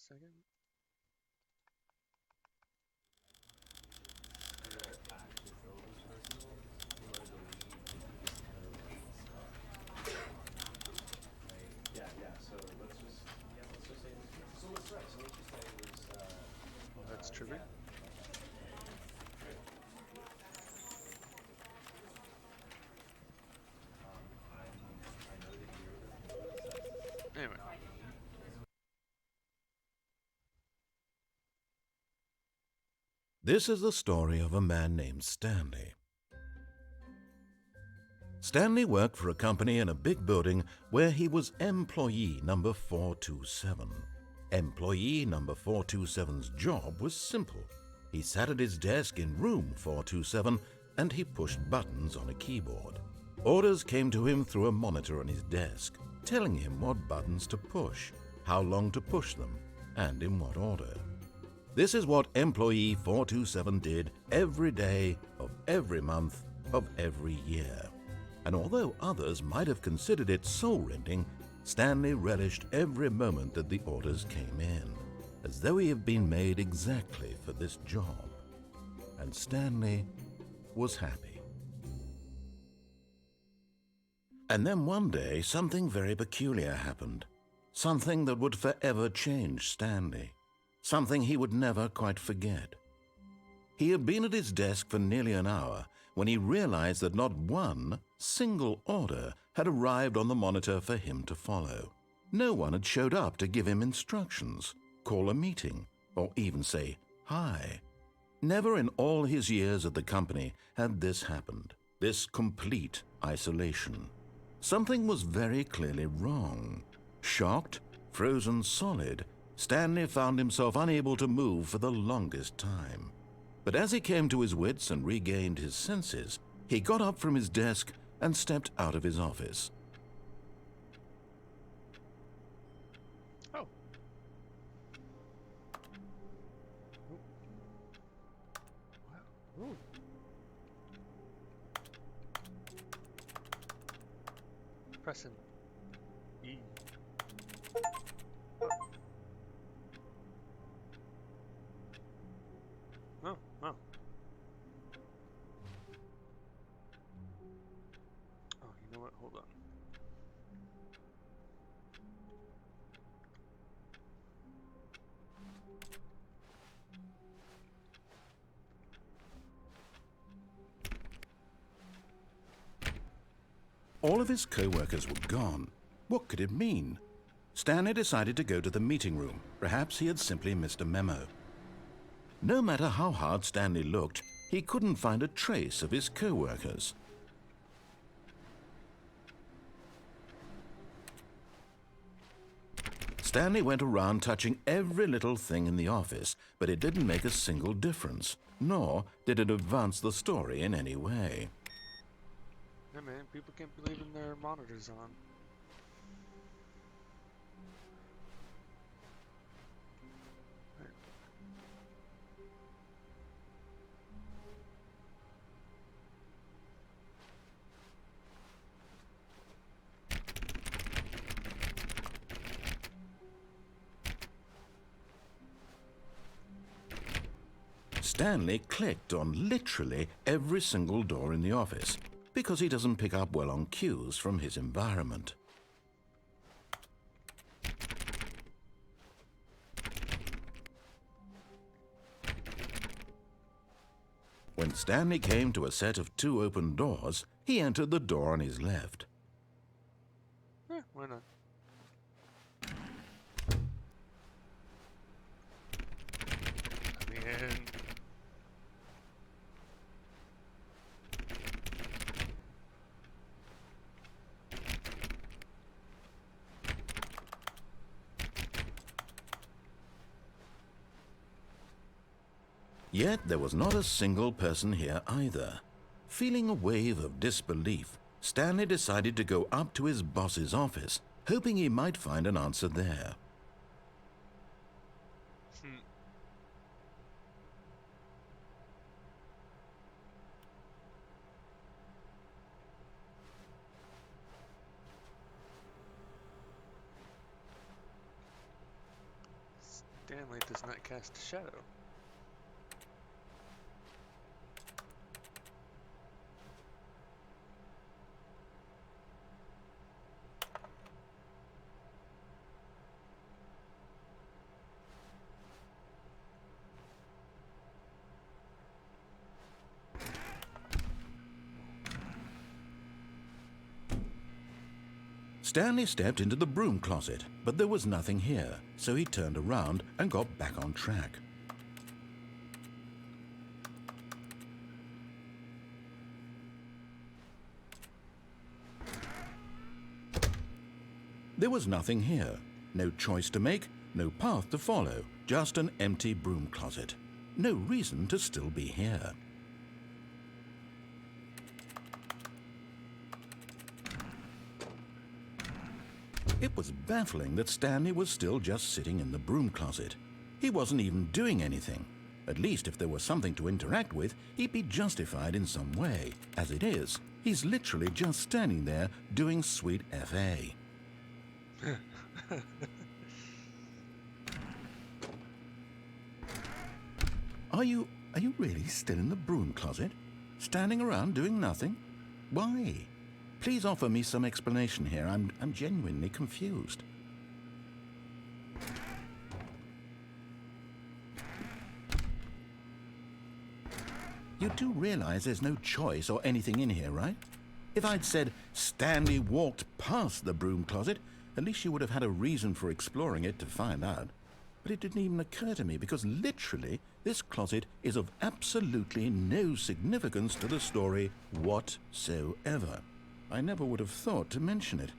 second. That's triggered. Anyway, This is the story of a man named Stanley. Stanley worked for a company in a big building where he was employee number 427. Employee number 427's job was simple. He sat at his desk in room 427 and he pushed buttons on a keyboard. Orders came to him through a monitor on his desk, telling him what buttons to push, how long to push them, and in what order. This is what employee 427 did every day of every month of every year. And although others might have considered it soul-rending, Stanley relished every moment that the orders came in, as though he had been made exactly for this job. And Stanley was happy. And then one day, something very peculiar happened. Something that would forever change Stanley. Something he would never quite forget. He had been at his desk for nearly an hour when he realized that not one single order had arrived on the monitor for him to follow. No one had showed up to give him instructions, call a meeting, or even say hi. Never in all his years at the company had this happened, this complete isolation. Something was very clearly wrong. Shocked, frozen solid, Stanley found himself unable to move for the longest time. But as he came to his wits and regained his senses, he got up from his desk and stepped out of his office. Oh. Wow. Ooh. Pressing E. Oh, wow. Oh, you know what? Hold on. All of his co-workers were gone. What could it mean? Stanley decided to go to the meeting room. Perhaps he had simply missed a memo. No matter how hard Stanley looked, he couldn't find a trace of his co-workers. Stanley went around touching every little thing in the office, but it didn't make a single difference, nor did it advance the story in any way. Yeah, man, people can't be leaving their monitors on. Stanley clicked on literally every single door in the office because he doesn't pick up well on cues from his environment. When Stanley came to a set of 2 open doors, he entered the door on his left. Yeah, why not? Man. Yet there was not a single person here either. Feeling a wave of disbelief, Stanley decided to go up to his boss's office, hoping he might find an answer there. Stanley does not cast a shadow. Stanley stepped into the broom closet, but there was nothing here, so he turned around and got back on track. There was nothing here. No choice to make, no path to follow, just an empty broom closet. No reason to still be here. It was baffling that Stanley was still just sitting in the broom closet. He wasn't even doing anything. At least if there was something to interact with, he'd be justified in some way. As it is, he's literally just standing there doing sweet FA. Are you really still in the broom closet? Standing around doing nothing? Why? Please offer me some explanation here. I'm genuinely confused. You do realize there's no choice or anything in here, right? If I'd said Stanley walked past the broom closet, at least you would have had a reason for exploring it to find out. But it didn't even occur to me because literally this closet is of absolutely no significance to the story whatsoever. I never would have thought to mention it.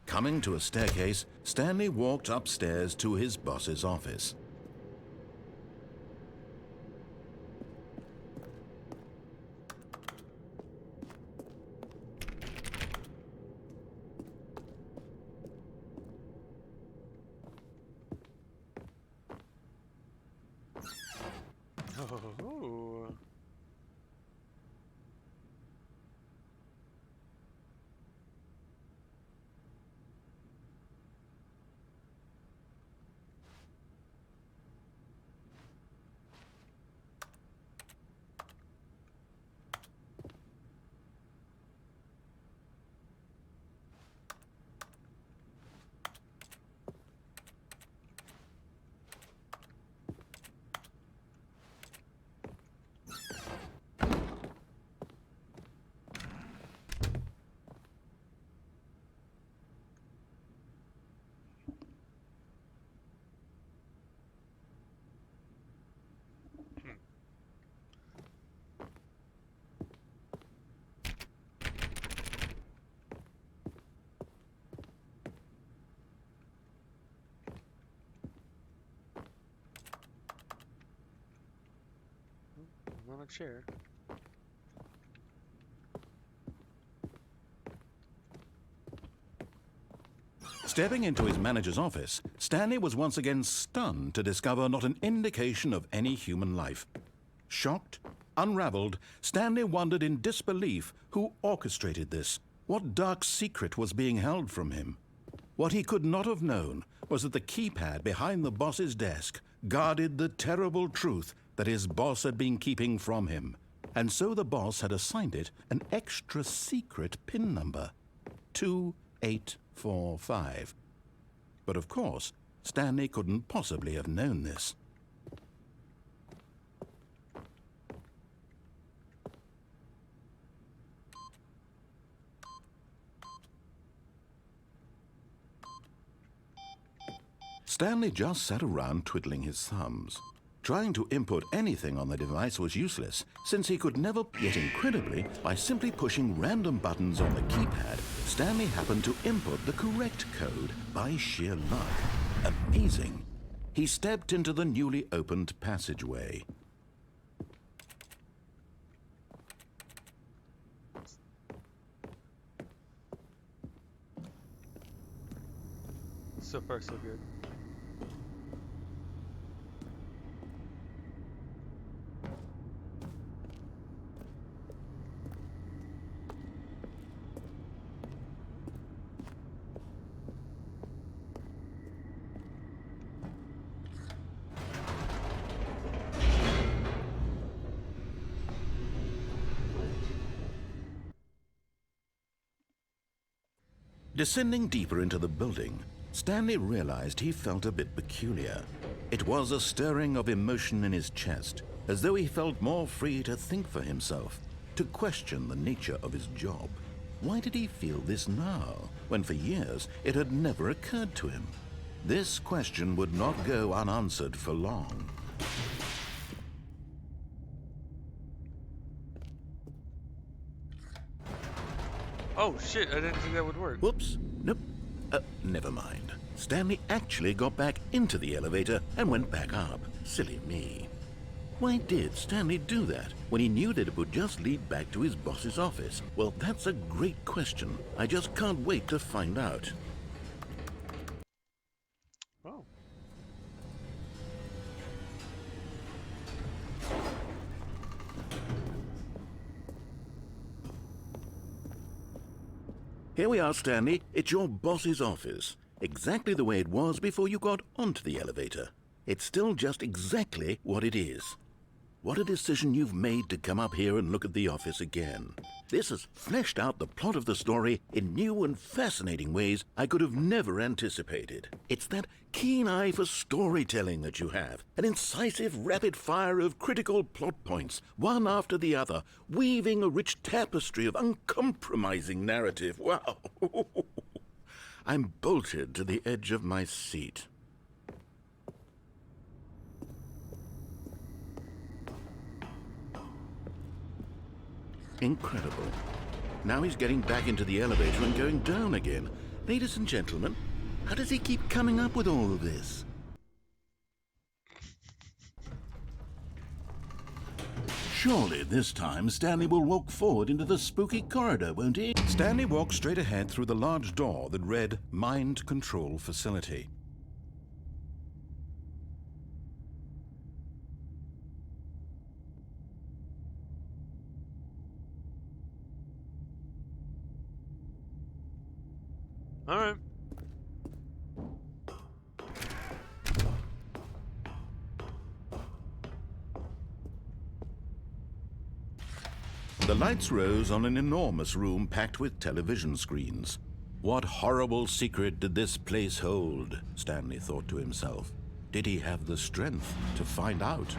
Coming to a staircase, Stanley walked upstairs to his boss's office. Oh. On a chair. Stepping into his manager's office, Stanley was once again stunned to discover not an indication of any human life. Shocked, unraveled, Stanley wondered in disbelief who orchestrated this, what dark secret was being held from him. What he could not have known was that the keypad behind the boss's desk guarded the terrible truth that his boss had been keeping from him, and so the boss had assigned it an extra secret PIN number, 2845. But of course, Stanley couldn't possibly have known this. Stanley just sat around twiddling his thumbs. Trying to input anything on the device was useless, since he could never, yet incredibly, by simply pushing random buttons on the keypad, Stanley happened to input the correct code by sheer luck. Amazing. He stepped into the newly opened passageway. So far, so good. Descending deeper into the building, Stanley realized he felt a bit peculiar. It was a stirring of emotion in his chest, as though he felt more free to think for himself, to question the nature of his job. Why did he feel this now, when for years it had never occurred to him? This question would not go unanswered for long. Oh shit, I didn't think that would work. Whoops. Nope. Never mind. Stanley actually got back into the elevator and went back up. Silly me. Why did Stanley do that when he knew that it would just lead back to his boss's office? Well, that's a great question. I just can't wait to find out. Oh. Here we are, Stanley. It's your boss's office. Exactly the way it was before you got onto the elevator. It's still just exactly what it is. What a decision you've made to come up here and look at the office again. This has fleshed out the plot of the story in new and fascinating ways I could have never anticipated. It's that keen eye for storytelling that you have, an incisive rapid fire of critical plot points, one after the other, weaving a rich tapestry of uncompromising narrative. Wow! I'm bolted to the edge of my seat. Incredible. Now he's getting back into the elevator and going down again. Ladies and gentlemen, how does he keep coming up with all of this? Surely this time Stanley will walk forward into the spooky corridor, won't he? Stanley walked straight ahead through the large door that read Mind Control Facility. Alright. The lights rose on an enormous room packed with television screens. What horrible secret did this place hold? Stanley thought to himself. Did he have the strength to find out?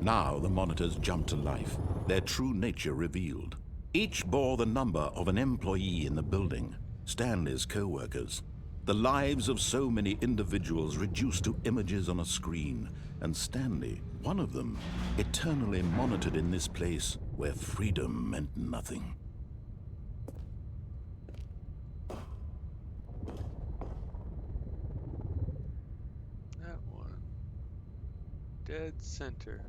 Now the monitors jumped to life, their true nature revealed. Each bore the number of an employee in the building, Stanley's co-workers. The lives of so many individuals reduced to images on a screen, and Stanley, one of them, eternally monitored in this place where freedom meant nothing. That one. Dead center.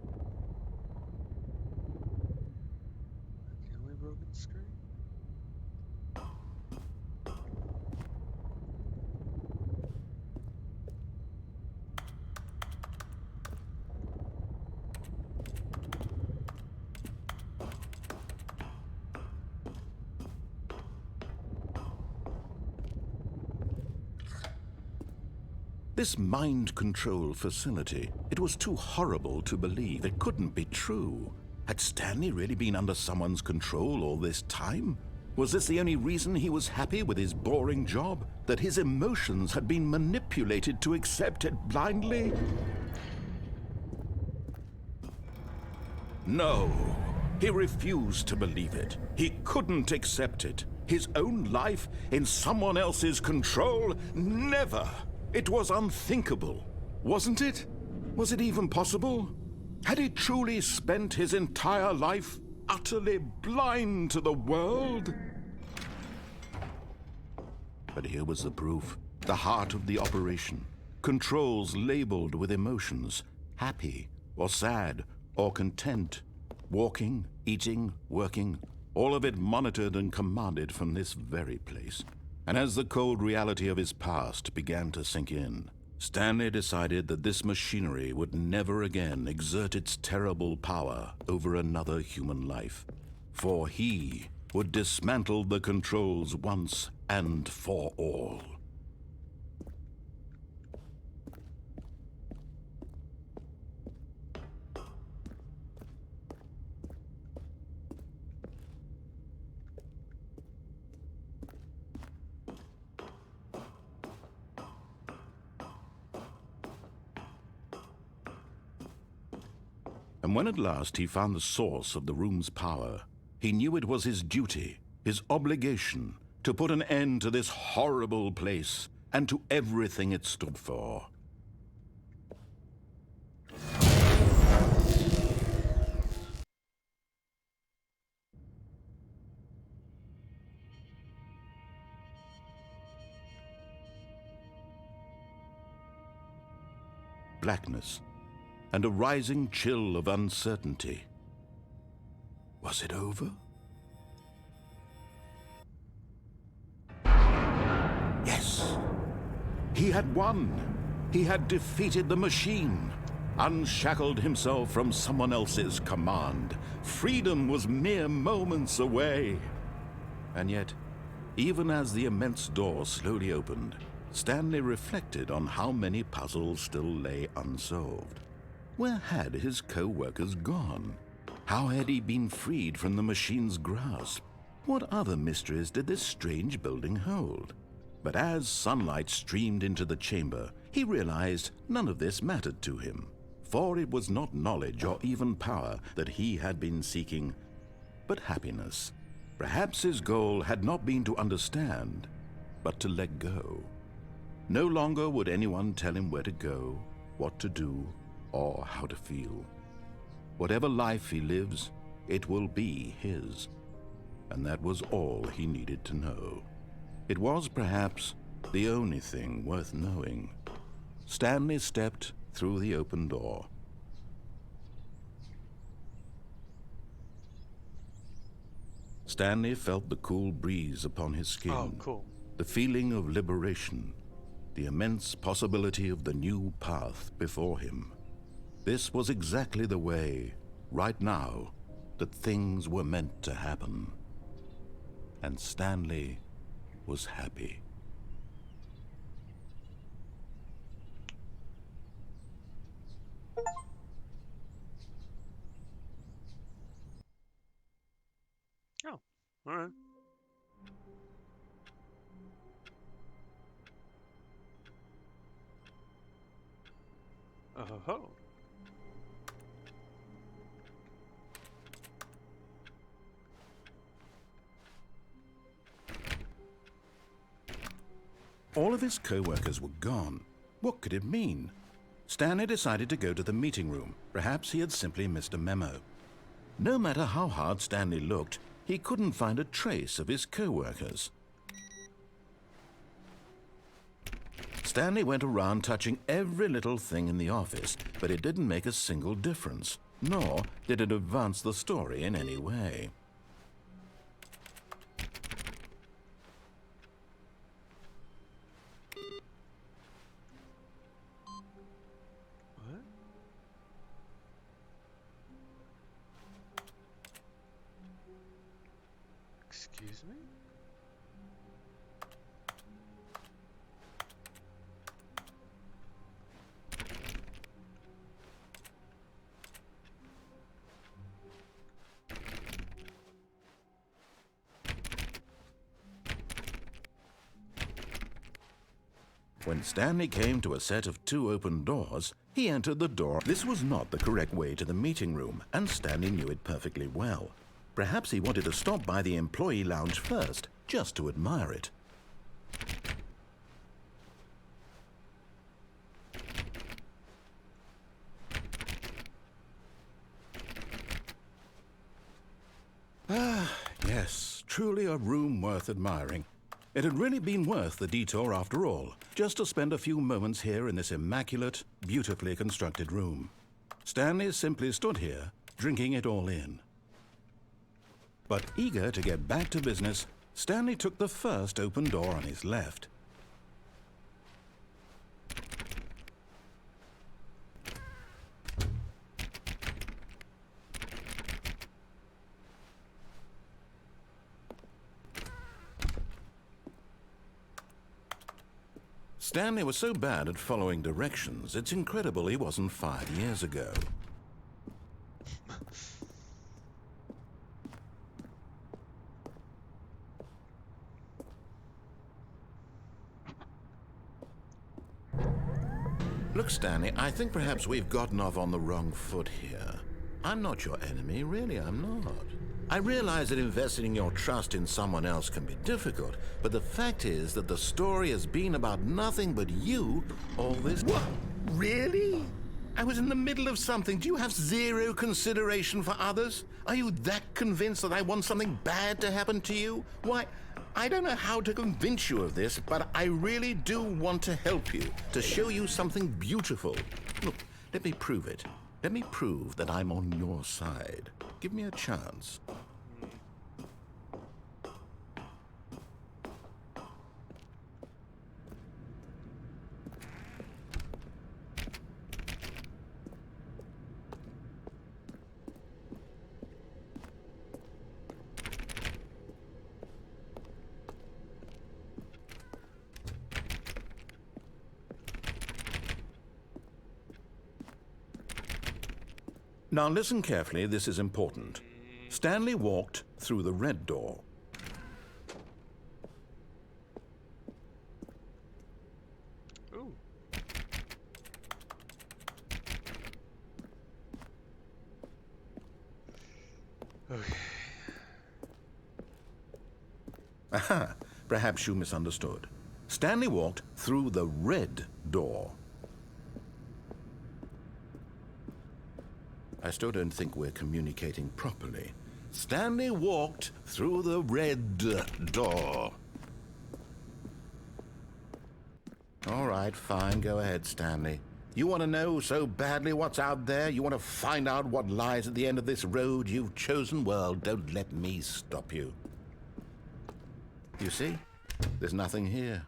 The only broken screen? This mind control facility, it was too horrible to believe. It couldn't be true. Had Stanley really been under someone's control all this time? Was this the only reason he was happy with his boring job? That his emotions had been manipulated to accept it blindly? No, he refused to believe it. He couldn't accept it. His own life in someone else's control? Never! It was unthinkable, wasn't it? Was it even possible? Had he truly spent his entire life utterly blind to the world? But here was the proof. The heart of the operation. Controls labeled with emotions. Happy, or sad, or content. Walking, eating, working. All of it monitored and commanded from this very place. And as the cold reality of his past began to sink in, Stanley decided that this machinery would never again exert its terrible power over another human life. For he would dismantle the controls once and for all. And when at last he found the source of the room's power, he knew it was his duty, his obligation to put an end to this horrible place and to everything it stood for. Blackness and a rising chill of uncertainty. Was it over? Yes. He had won. He had defeated the machine, unshackled himself from someone else's command. Freedom was mere moments away. And yet, even as the immense door slowly opened, Stanley reflected on how many puzzles still lay unsolved. Where had his co-workers gone? How had he been freed from the machine's grasp? What other mysteries did this strange building hold? But as sunlight streamed into the chamber, he realized none of this mattered to him, for it was not knowledge or even power that he had been seeking, but happiness. Perhaps his goal had not been to understand, but to let go. No longer would anyone tell him where to go, what to do, or how to feel. Whatever life he lives, it will be his. And that was all he needed to know. It was perhaps the only thing worth knowing. Stanley stepped through the open door. Stanley felt the cool breeze upon his skin. Oh, cool. The feeling of liberation, the immense possibility of the new path before him. This was exactly the way, right now, that things were meant to happen. And Stanley was happy. Oh, all right. Oh. All of his co-workers were gone. What could it mean? Stanley decided to go to the meeting room. Perhaps he had simply missed a memo. No matter how hard Stanley looked, he couldn't find a trace of his co-workers. Stanley went around touching every little thing in the office, but it didn't make a single difference, nor did it advance the story in any way. What? Excuse me? When Stanley came to a set of 2 open doors, he entered the door. This was not the correct way to the meeting room, and Stanley knew it perfectly well. Perhaps he wanted to stop by the employee lounge first, just to admire it. Ah, yes, truly a room worth admiring. It had really been worth the detour after all, just to spend a few moments here in this immaculate, beautifully constructed room. Stanley simply stood here, drinking it all in. But eager to get back to business, Stanley took the first open door on his left. Stanley was so bad at following directions, it's incredible he wasn't 5 years ago. Look, Stanley, I think perhaps we've gotten off on the wrong foot here. I'm not your enemy, really, I'm not. I realize that investing your trust in someone else can be difficult, but the fact is that the story has been about nothing but you all this... What? Really? I was in the middle of something. Do you have zero consideration for others? Are you that convinced that I want something bad to happen to you? Why, I don't know how to convince you of this, but I really do want to help you, to show you something beautiful. Look, let me prove it. Let me prove that I'm on your side. Give me a chance. Now listen carefully, this is important. Stanley walked through the red door. Ooh. Okay. Aha, perhaps you misunderstood. Stanley walked through the red door. I still don't think we're communicating properly. Stanley walked through the red door. All right, fine, go ahead, Stanley. You want to know so badly what's out there? You want to find out what lies at the end of this road you've chosen? Well, don't let me stop you. You see, there's nothing here.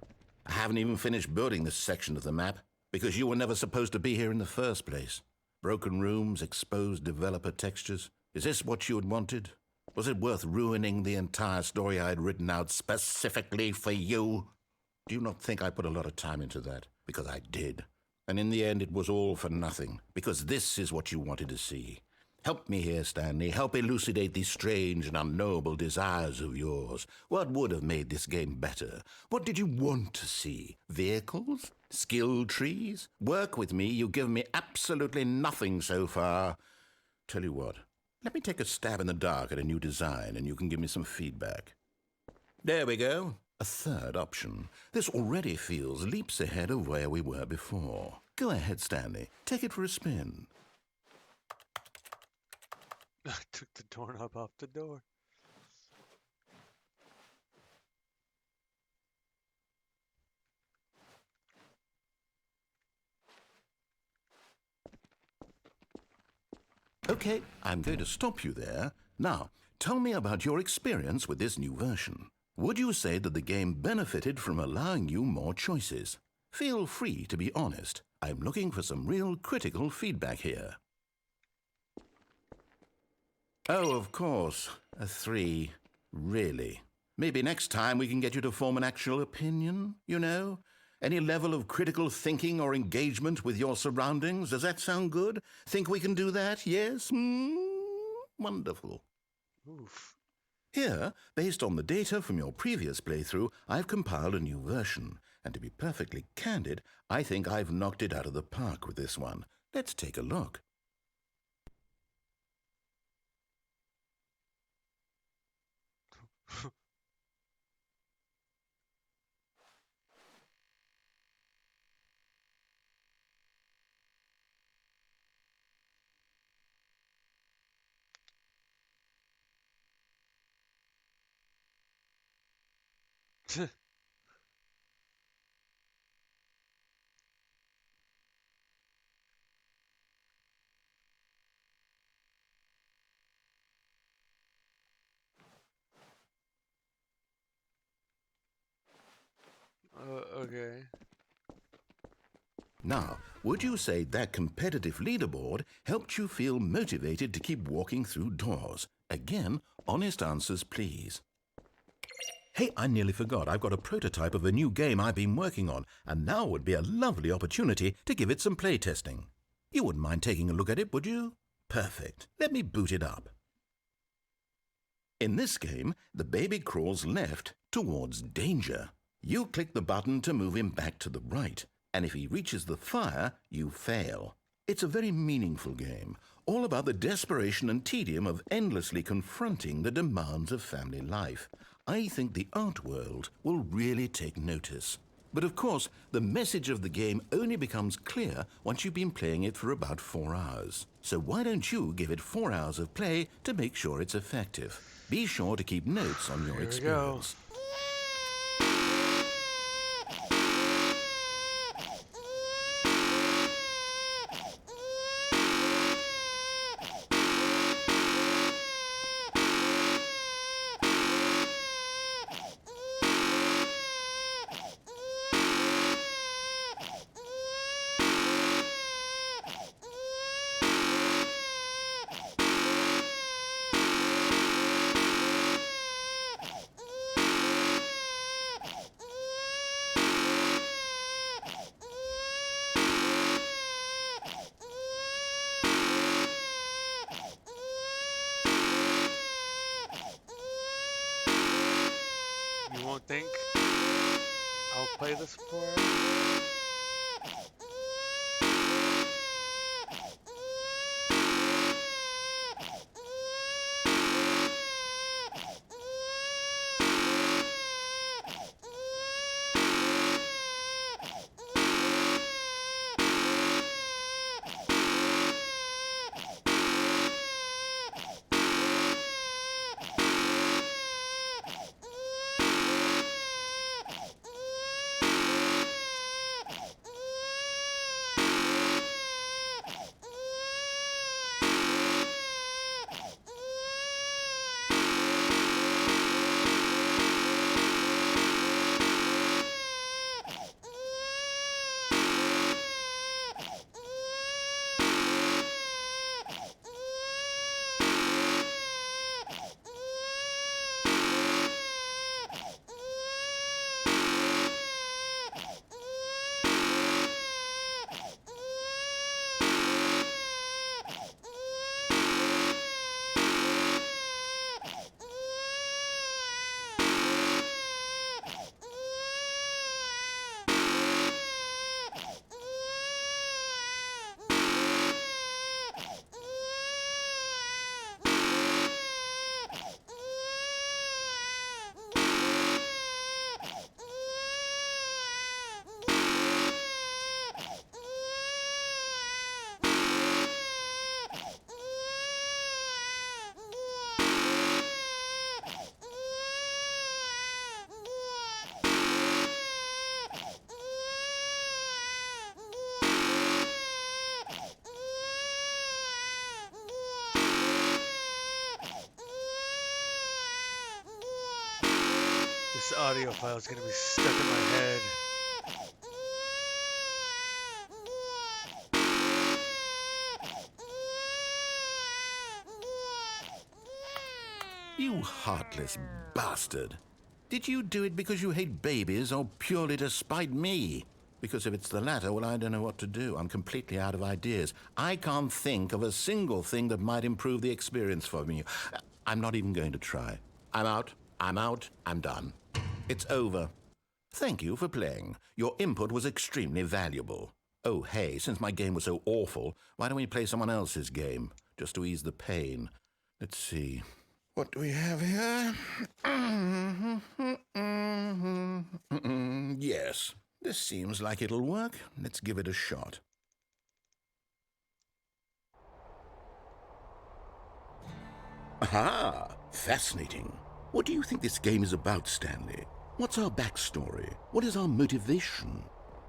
I haven't even finished building this section of the map because you were never supposed to be here in the first place. Broken rooms, exposed developer textures. Is this what you had wanted? Was it worth ruining the entire story I had written out specifically for you? Do you not think I put a lot of time into that? Because I did. And in the end, it was all for nothing. Because this is what you wanted to see. Help me here, Stanley. Help elucidate these strange and unknowable desires of yours. What would have made this game better? What did you want to see? Vehicles? Skill trees? Work with me. You've given me absolutely nothing so far. Tell you what, let me take a stab in the dark at a new design and you can give me some feedback. There we go. A third option. This already feels leaps ahead of where we were before. Go ahead, Stanley. Take it for a spin. I took the doorknob off the door. Okay, I'm going to stop you there. Now, tell me about your experience with this new version. Would you say that the game benefited from allowing you more choices? Feel free to be honest. I'm looking for some real critical feedback here. Oh, of course. A 3. Really. Maybe next time we can get you to form an actual opinion, you know? Any level of critical thinking or engagement with your surroundings? Does that sound good? Think we can do that? Yes? Wonderful. Oof. Here, based on the data from your previous playthrough, I've compiled a new version. And to be perfectly candid, I think I've knocked it out of the park with this one. Let's take a look. Okay. Now, would you say that competitive leaderboard helped you feel motivated to keep walking through doors? Again, honest answers, please. Hey, I nearly forgot. I've got a prototype of a new game I've been working on, and now would be a lovely opportunity to give it some playtesting. You wouldn't mind taking a look at it, would you? Perfect. Let me boot it up. In this game, the baby crawls left towards danger. You click the button to move him back to the right, and if he reaches the fire, you fail. It's a very meaningful game. all about the desperation and tedium of endlessly confronting the demands of family life. I think the art world will really take notice. But of course, the message of the game only becomes clear once you've been playing it for about 4 hours. So why don't you give it 4 hours of play to make sure it's effective? Be sure to keep notes on your Here we experience. You won't think I'll play this for hours? This audio file is going to be stuck in my head. You heartless bastard. Did you do it because you hate babies or purely to spite me? Because if it's the latter, well, I don't know what to do. I'm completely out of ideas. I can't think of a single thing that might improve the experience for me. I'm not even going to try. I'm out. I'm done. It's over. Thank you for playing. Your input was extremely valuable. Oh, hey, since my game was so awful, why don't we play someone else's game, just to ease the pain? Let's see. What do we have here? Yes, this seems like it'll work. Let's give it a shot. Aha! Fascinating. What do you think this game is about, Stanley? What's our backstory? What is our motivation?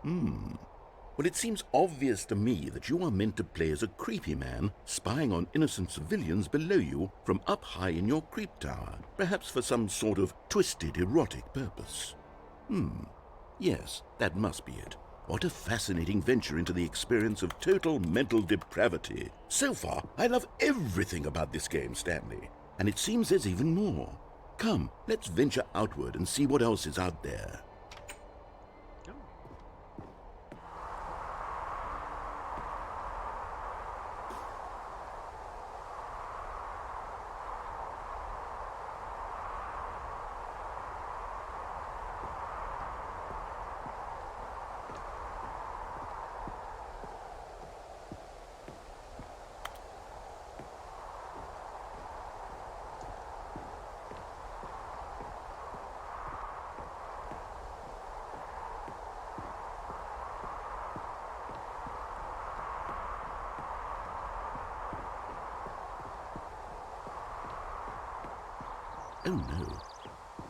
Well, it seems obvious to me that you are meant to play as a creepy man spying on innocent civilians below you from up high in your creep tower, perhaps for some sort of twisted erotic purpose. Yes, that must be it. What a fascinating venture into the experience of total mental depravity. So far, I love everything about this game, Stanley. And it seems there's even more. Come, let's venture outward and see what else is out there. Oh,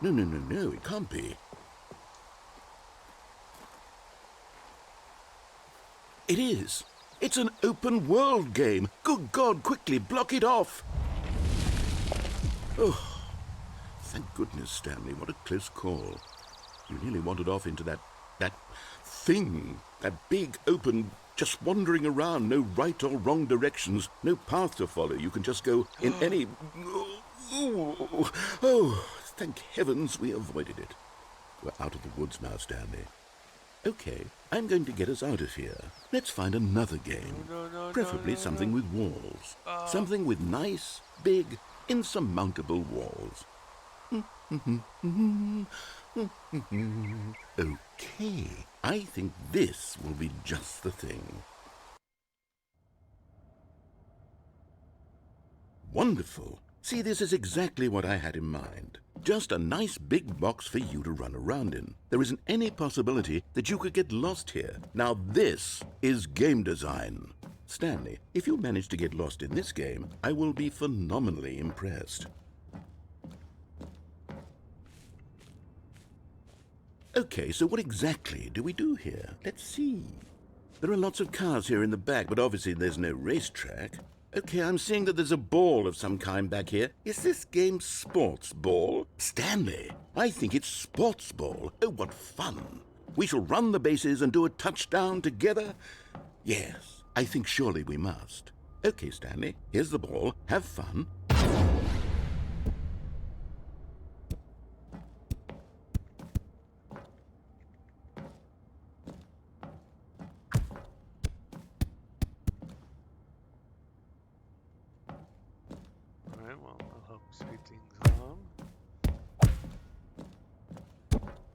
no. No, no, no, no, it can't be. It is. It's an open world game. Good God, quickly block it off. Oh, thank goodness, Stanley. What a close call. You nearly wandered off into that thing. That big, open, just wandering around. No right or wrong directions. No path to follow. You can just go in any... Oh, thank heavens we avoided it. We're out of the woods now, Stanley. Okay, I'm going to get us out of here. Let's find another game. Preferably something with walls. Something with nice, big, insurmountable walls. Okay, I think this will be just the thing. Wonderful. See, this is exactly what I had in mind. Just a nice big box for you to run around in. There isn't any possibility that you could get lost here. Now this is game design. Stanley, if you manage to get lost in this game, I will be phenomenally impressed. Okay, so what exactly do we do here? Let's see. There are lots of cars here in the back, but obviously there's no racetrack. Okay, I'm seeing that there's a ball of some kind back here. Is this game sports ball? Stanley, I think it's sports ball. Oh, what fun. We shall run the bases and do a touchdown together? Yes, I think surely we must. Okay, Stanley, here's the ball. Have fun.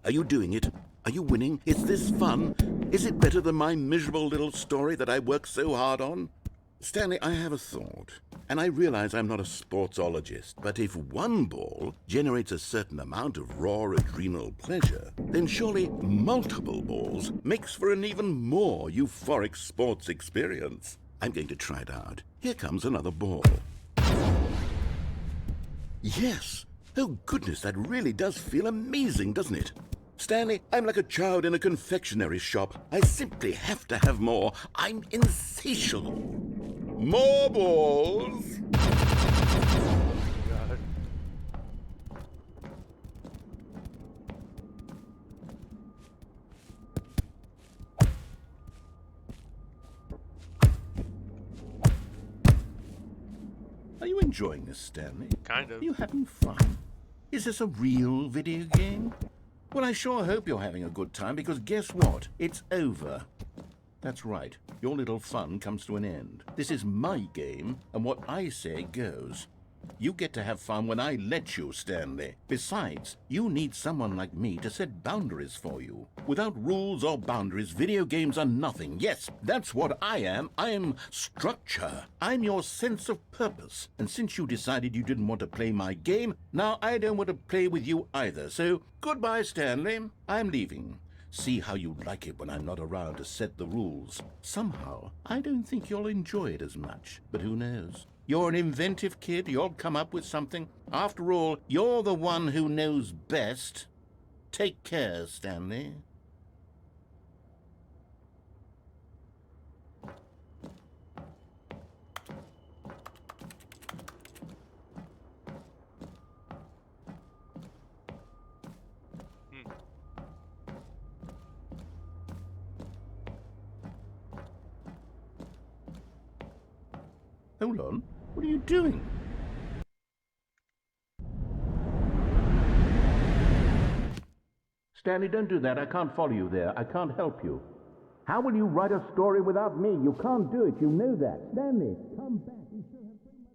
Are you doing it? Are you winning? Is this fun? Is it better than my miserable little story that I worked so hard on? Stanley, I have a thought, and I realize I'm not a sportsologist, but if one ball generates a certain amount of raw adrenal pleasure, then surely multiple balls makes for an even more euphoric sports experience. I'm going to try it out. Here comes another ball. Yes! Oh goodness, that really does feel amazing, doesn't it? Stanley, I'm like a child in a confectionery shop. I simply have to have more. I'm insatiable. More balls! God. Are you enjoying this, Stanley? Kind of. Are you having fun? Is this a real video game? Well, I sure hope you're having a good time, because guess what? It's over. That's right. Your little fun comes to an end. This is my game, and what I say goes. You get to have fun when I let you, Stanley. Besides, you need someone like me to set boundaries for you. Without rules or boundaries, video games are nothing. Yes, that's what I am. I'm structure. I'm your sense of purpose. And since you decided you didn't want to play my game, now I don't want to play with you either. So, goodbye, Stanley. I'm leaving. See how you like it when I'm not around to set the rules. Somehow, I don't think you'll enjoy it as much. But who knows? You're an inventive kid. You'll come up with something. After all, you're the one who knows best. Take care, Stanley. Hold on. What are you doing? Stanley, don't do that. I can't follow you there. I can't help you. How will you write a story without me? You can't do it. You know that. Stanley, come back. You still have so much...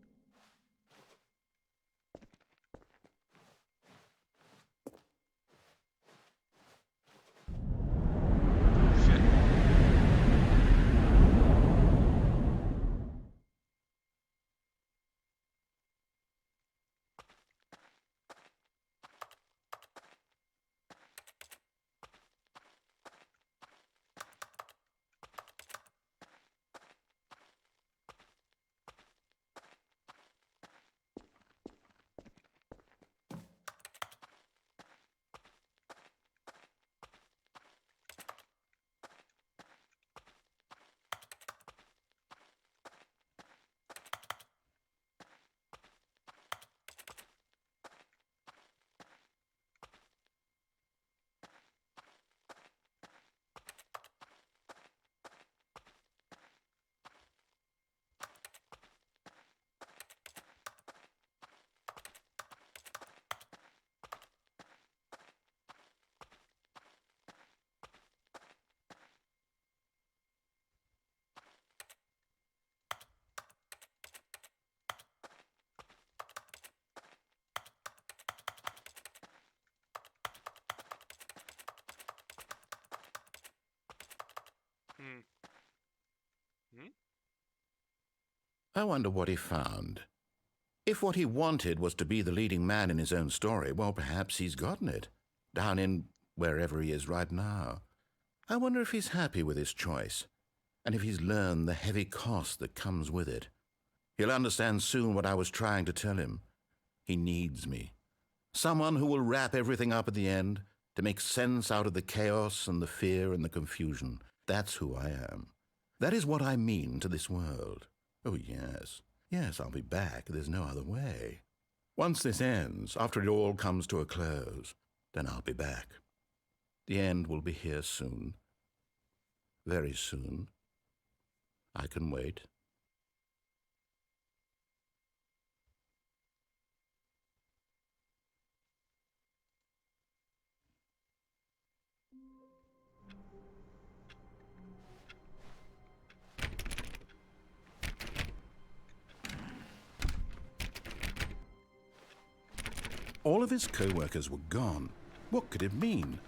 Hmm. Hmm? I wonder what he found. If what he wanted was to be the leading man in his own story, well, perhaps he's gotten it, down in wherever he is right now. I wonder if he's happy with his choice, and if he's learned the heavy cost that comes with it. He'll understand soon what I was trying to tell him. He needs me. Someone who will wrap everything up at the end, to make sense out of the chaos and the fear and the confusion. That's who I am. That is what I mean to this world. Oh, yes. Yes, I'll be back. There's no other way. Once this ends, after it all comes to a close, then I'll be back. The end will be here soon. Very soon. I can wait. All of his co-workers were gone. What could it mean?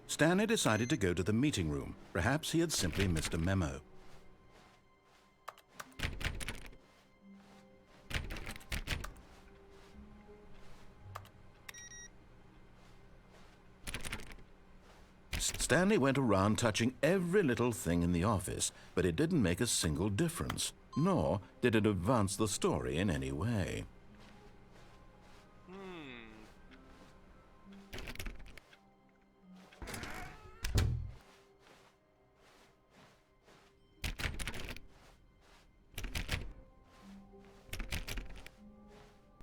Stanley decided to go to the meeting room. Perhaps he had simply missed a memo. Stanley went around touching every little thing in the office, but it didn't make a single difference, nor did it advance the story in any way.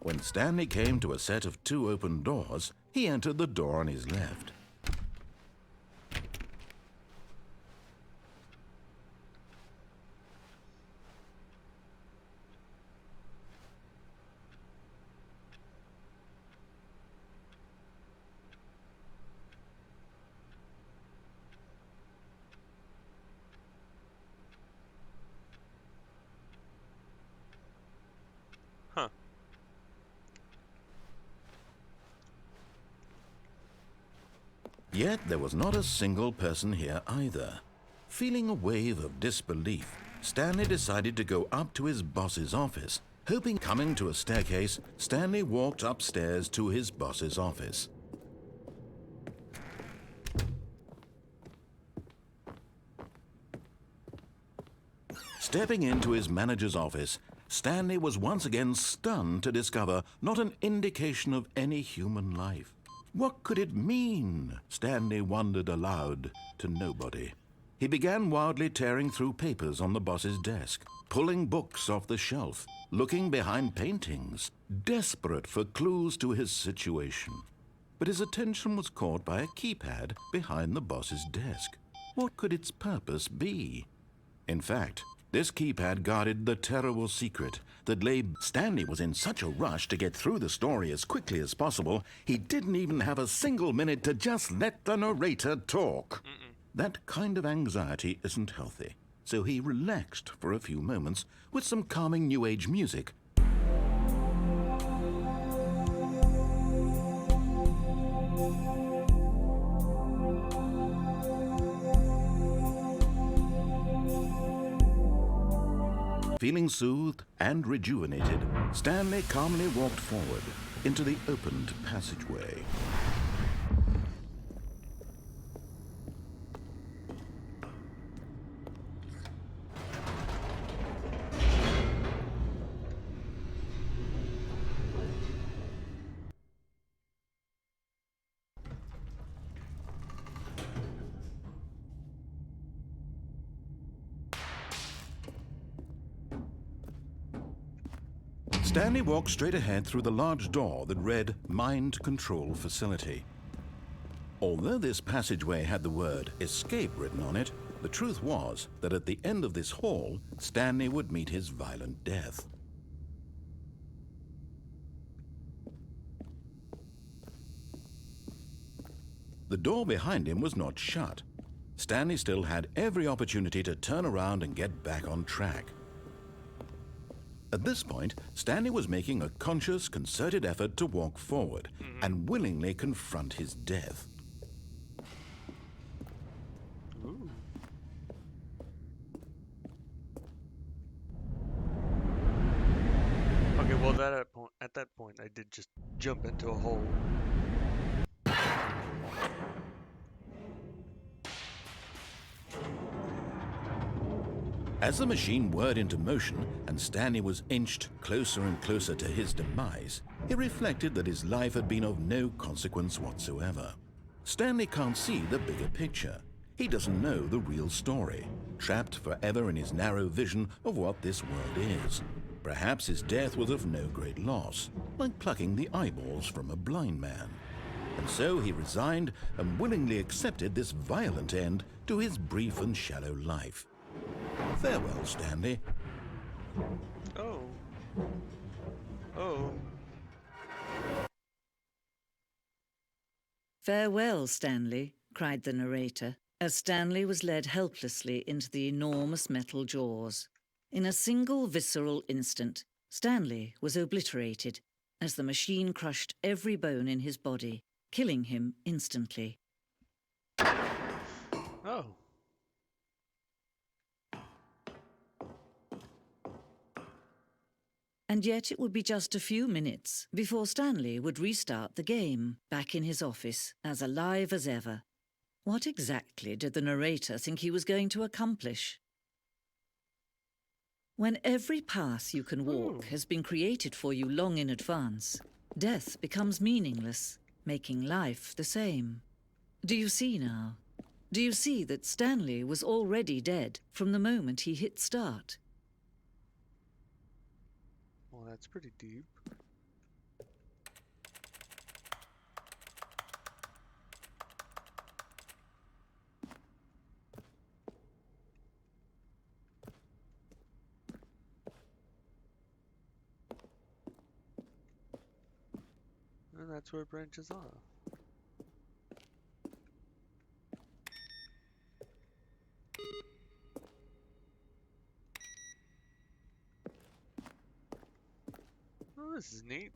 When Stanley came to a set of 2 open doors, he entered the door on his left. Huh. Yet there was not a single person here either. Feeling a wave of disbelief, Stanley decided to go up to his boss's office. Hoping coming to a staircase, Stanley walked upstairs to his boss's office. Stepping into his manager's office, Stanley was once again stunned to discover not an indication of any human life. What could it mean? Stanley wondered aloud to nobody. He began wildly tearing through papers on the boss's desk, pulling books off the shelf, looking behind paintings, desperate for clues to his situation. But his attention was caught by a keypad behind the boss's desk. What could its purpose be? In fact, this keypad guarded the terrible secret that lay. Stanley was in such a rush to get through the story as quickly as possible, he didn't even have a single minute to just let the narrator talk. That kind of anxiety isn't healthy, so he relaxed for a few moments with some calming New Age music. Feeling soothed and rejuvenated, Stanley calmly walked forward into the opened passageway. Stanley walked straight ahead through the large door that read Mind Control Facility. Although this passageway had the word escape written on it, the truth was that at the end of this hall, Stanley would meet his violent death. The door behind him was not shut. Stanley still had every opportunity to turn around and get back on track. At this point, Stanley was making a conscious, concerted effort to walk forward and willingly confront his death. Ooh. Well, at that point, I did just jump into a hole. As the machine whirred into motion and Stanley was inched closer and closer to his demise, he reflected that his life had been of no consequence whatsoever. Stanley can't see the bigger picture. He doesn't know the real story, trapped forever in his narrow vision of what this world is. Perhaps his death was of no great loss, like plucking the eyeballs from a blind man. And so he resigned and willingly accepted this violent end to his brief and shallow life. Farewell, Stanley. Oh. Oh. "Farewell, Stanley," cried the narrator, as Stanley was led helplessly into the enormous metal jaws. In a single visceral instant, Stanley was obliterated as the machine crushed every bone in his body, killing him instantly. Oh. And yet it would be just a few minutes before Stanley would restart the game, back in his office, as alive as ever. What exactly did the narrator think he was going to accomplish? When every path you can walk has been created for you long in advance, death becomes meaningless, making life the same. Do you see now? Do you see that Stanley was already dead from the moment he hit start? Well, that's pretty deep. And that's where it branches off. Oh, this is neat.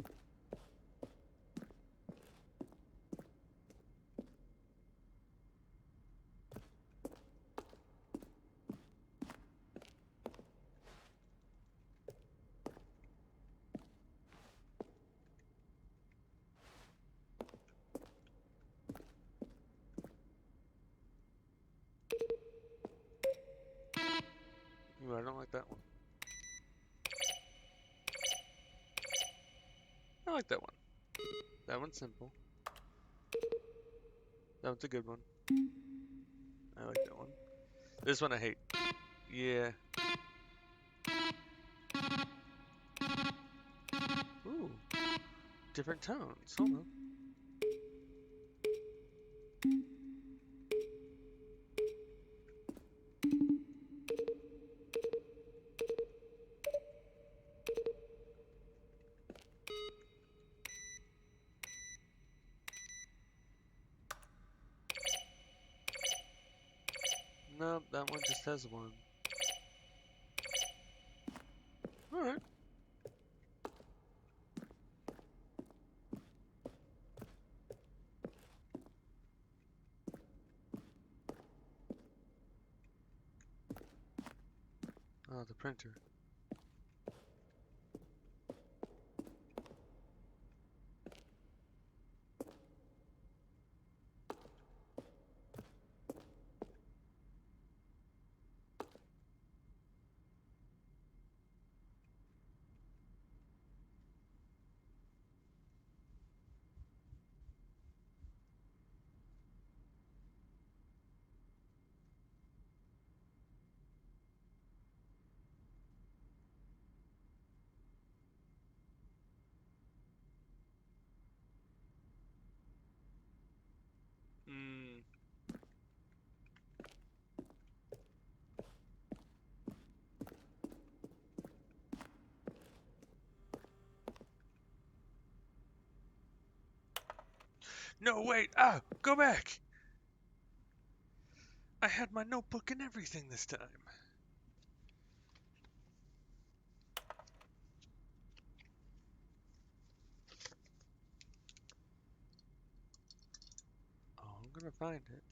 Ooh, I don't like that one. I like that one. That one's simple. That one's a good one. I like that one. This one I hate. Yeah. Ooh. Different tones. Hold on. Nope, that one just has one. Alright. Oh, the printer. Hmm. No, wait! Ah! Go back! I had my notebook and everything this time. Oh, I'm gonna find it.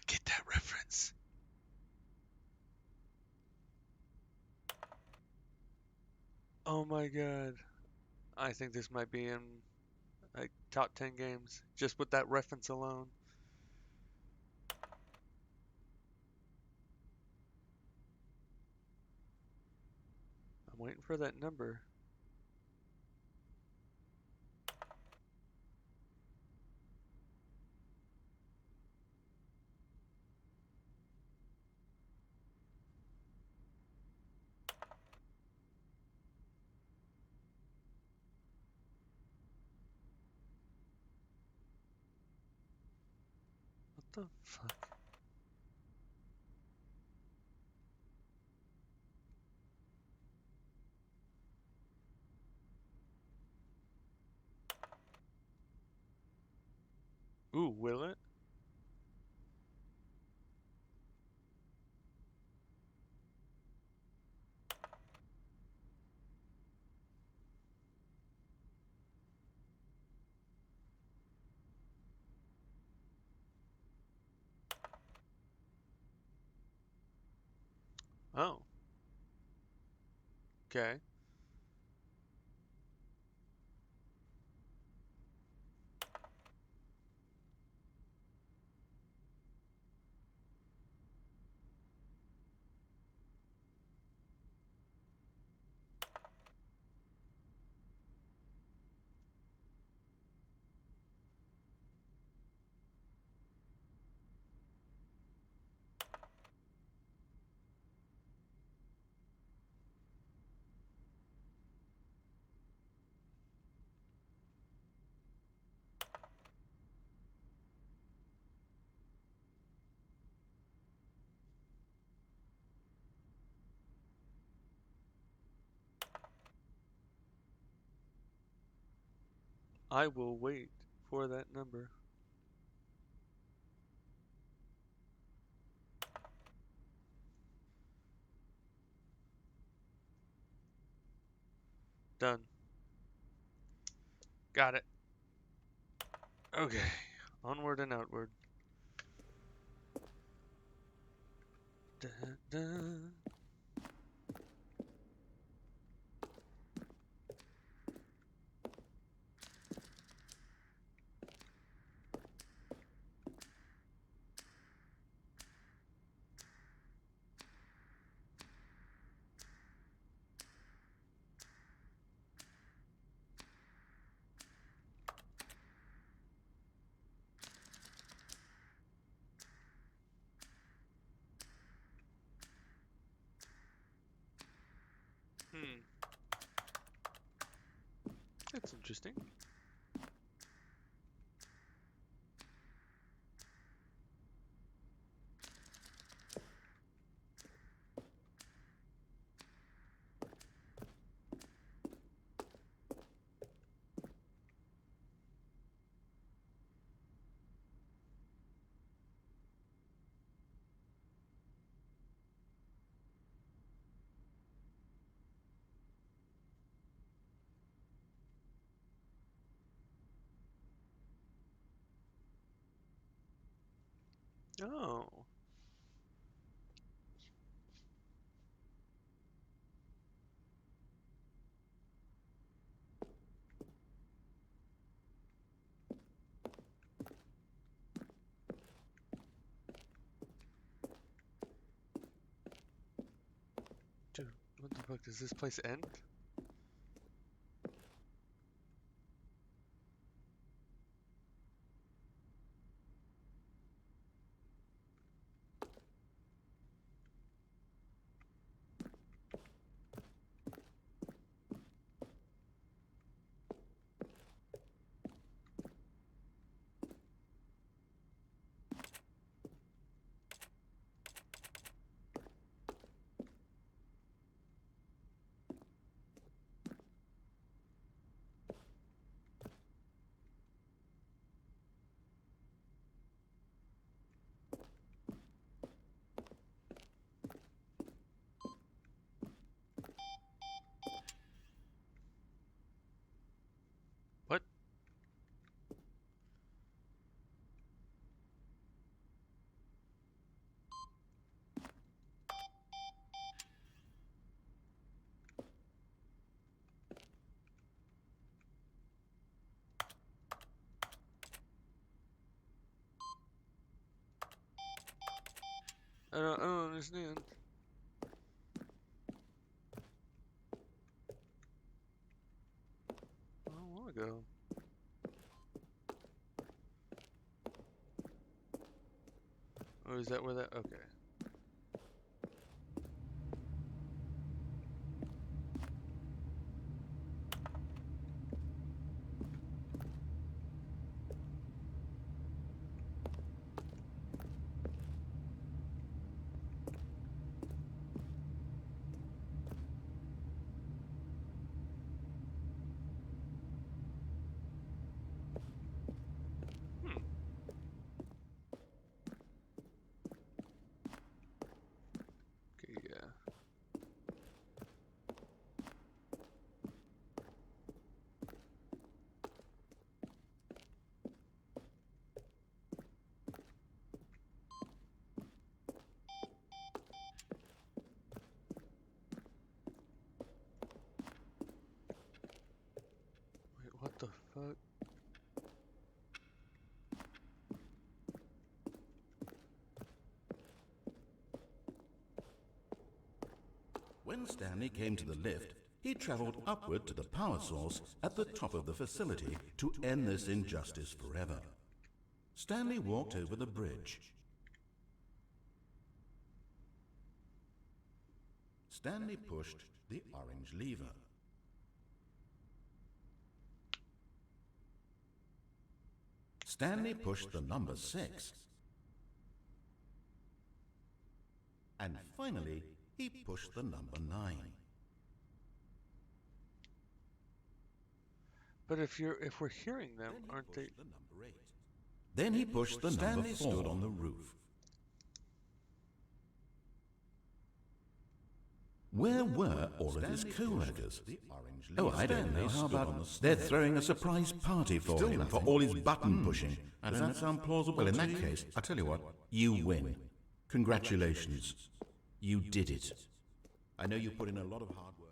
get that reference. Oh my god. I think this might be in like top 10 games just with that reference alone. I'm waiting for that number. What the fuck? Ooh, will it? Oh, okay. I will wait for that number. Done. Got it. Okay. Onward and outward. Dun, dun. Hmm. That's interesting. Oh. Dude, what the fuck? Does this place end? don't understand. I don't want to go. Or is that where that? Okay. Hmm. Okay, yeah. Wait, what the fuck? When Stanley came to the lift, he traveled upward to the power source at the top of the facility to end this injustice forever. Stanley walked over the bridge. Stanley pushed the orange lever. Stanley pushed the number 6. And finally, he pushed the number 9. But if we're hearing them, aren't they? The number 8. Then he pushed the number 4. Stood on the roof. Where were all of his co-workers? Oh, I don't know. How about they're throwing a surprise party for him for all his button pushing? Does that sound plausible? Well, in that case, I'll tell you what. You win. Congratulations. You did it. I know you put in a lot of hard work.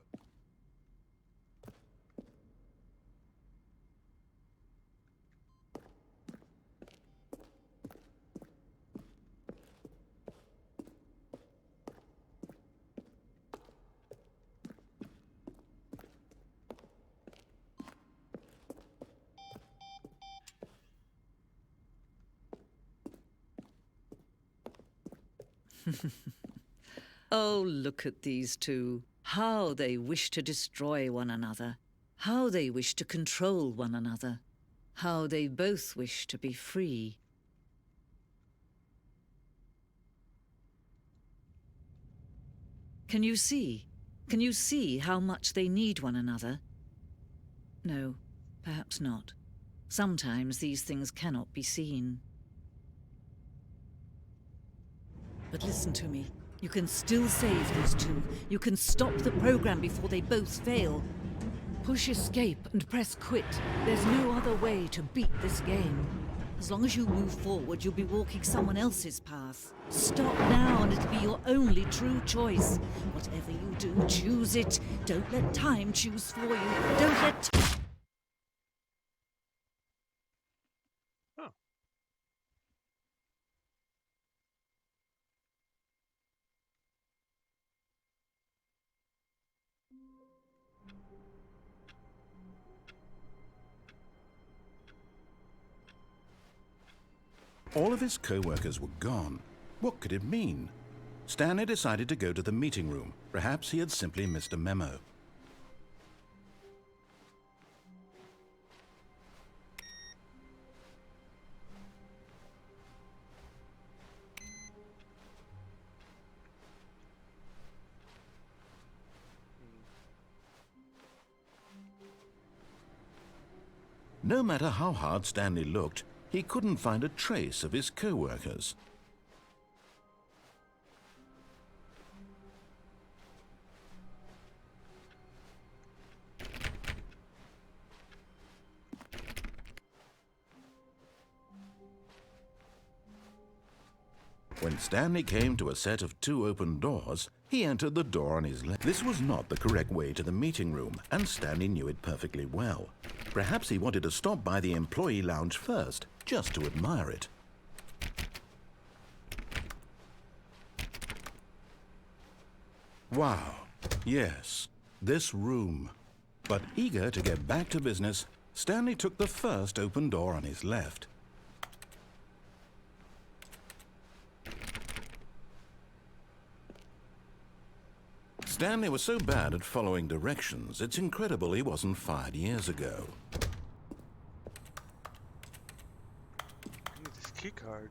Oh, look at these two. How they wish to destroy one another. How they wish to control one another. How they both wish to be free. Can you see? Can you see how much they need one another? No, perhaps not. Sometimes these things cannot be seen. But listen to me. You can still save these two. You can stop the program before they both fail. Push escape and press quit. There's no other way to beat this game. As long as you move forward, you'll be walking someone else's path. Stop now and it'll be your only true choice. Whatever you do, choose it. Don't let time choose for you. Don't let... Oh. All of his co-workers were gone. What could it mean? Stanley decided to go to the meeting room. Perhaps he had simply missed a memo. No matter how hard Stanley looked, he couldn't find a trace of his co-workers. When Stanley came to a set of 2 open doors, he entered the door on his left. This was not the correct way to the meeting room, and Stanley knew it perfectly well. Perhaps he wanted to stop by the employee lounge first, just to admire it. Wow, yes, this room. But eager to get back to business, Stanley took the first open door on his left. Stanley was so bad at following directions, it's incredible he wasn't fired years ago. I need this key card.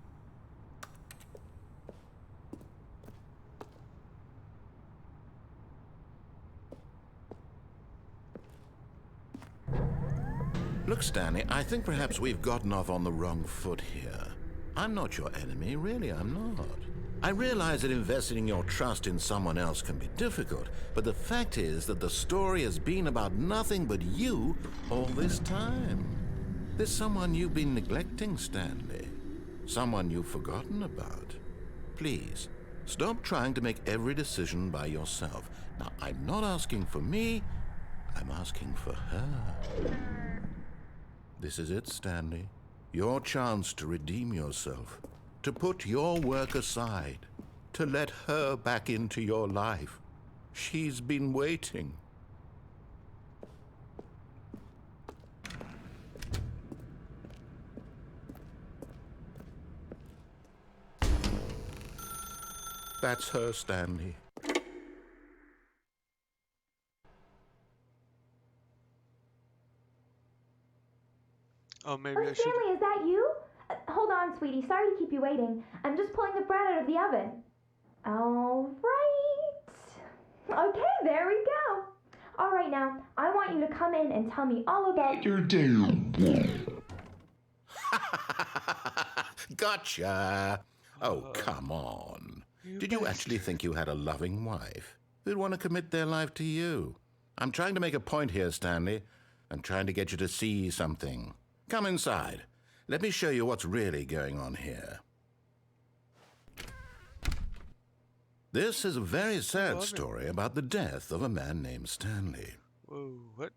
Look, Stanley, I think perhaps we've gotten off on the wrong foot here. I'm not your enemy, really, I'm not. I realize that investing your trust in someone else can be difficult, but the fact is that the story has been about nothing but you all this time. There's someone you've been neglecting, Stanley. Someone you've forgotten about. Please, stop trying to make every decision by yourself. Now, I'm not asking for me, I'm asking for her. This is it, Stanley. Your chance to redeem yourself. To put your work aside, to let her back into your life. She's been waiting. That's her, Stanley. Oh, maybe Oh, I should. Stanley, is that you? Hold on, sweetie. Sorry to keep you waiting. I'm just pulling the bread out of the oven. All right. Okay, there we go. All right, now, I want you to come in and tell me all about your day. Gotcha. Oh, come on. Did you actually think you had a loving wife who'd want to commit their life to you? I'm trying to make a point here, Stanley. I'm trying to get you to see something. Come inside. Let me show you what's really going on here. This is a very sad story about the death of a man named Stanley. Whoa, what?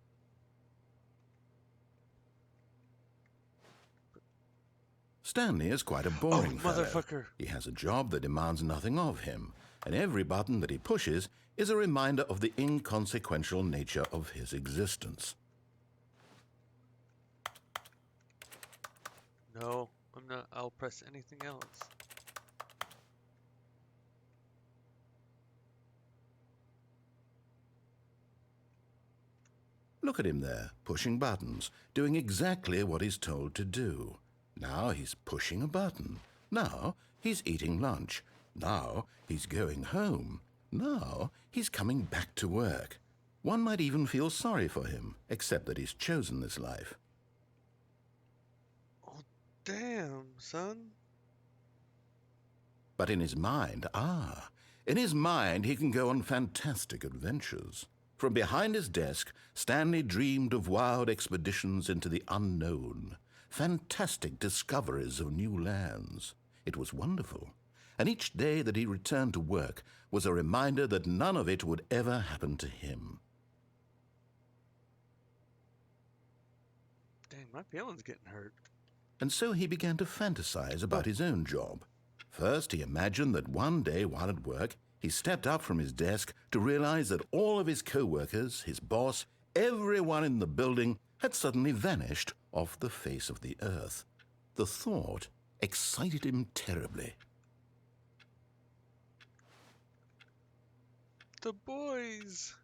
Stanley is quite a boring fellow. Motherfucker. He has a job that demands nothing of him, and every button that he pushes is a reminder of the inconsequential nature of his existence. No, I'm not. I'll press anything else. Look at him there, pushing buttons, doing exactly what he's told to do. Now he's pushing a button. Now he's eating lunch. Now he's going home. Now he's coming back to work. One might even feel sorry for him, except that he's chosen this life. Oh, damn, son. But in his mind, in his mind he can go on fantastic adventures. From behind his desk, Stanley dreamed of wild expeditions into the unknown, fantastic discoveries of new lands. It was wonderful, and each day that he returned to work was a reminder that none of it would ever happen to him. Dang, my feelings getting hurt. And so he began to fantasize about his own job. First, he imagined that one day while at work, he stepped up from his desk to realize that all of his co-workers, his boss, everyone in the building had suddenly vanished off the face of the earth. The thought excited him terribly. The boys.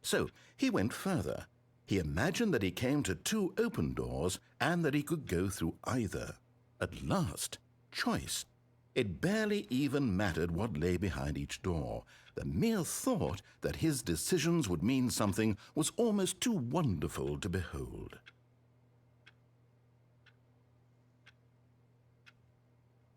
So he went further. He imagined that he came to two open doors and that he could go through either. At last, choice. It barely even mattered what lay behind each door. The mere thought that his decisions would mean something was almost too wonderful to behold.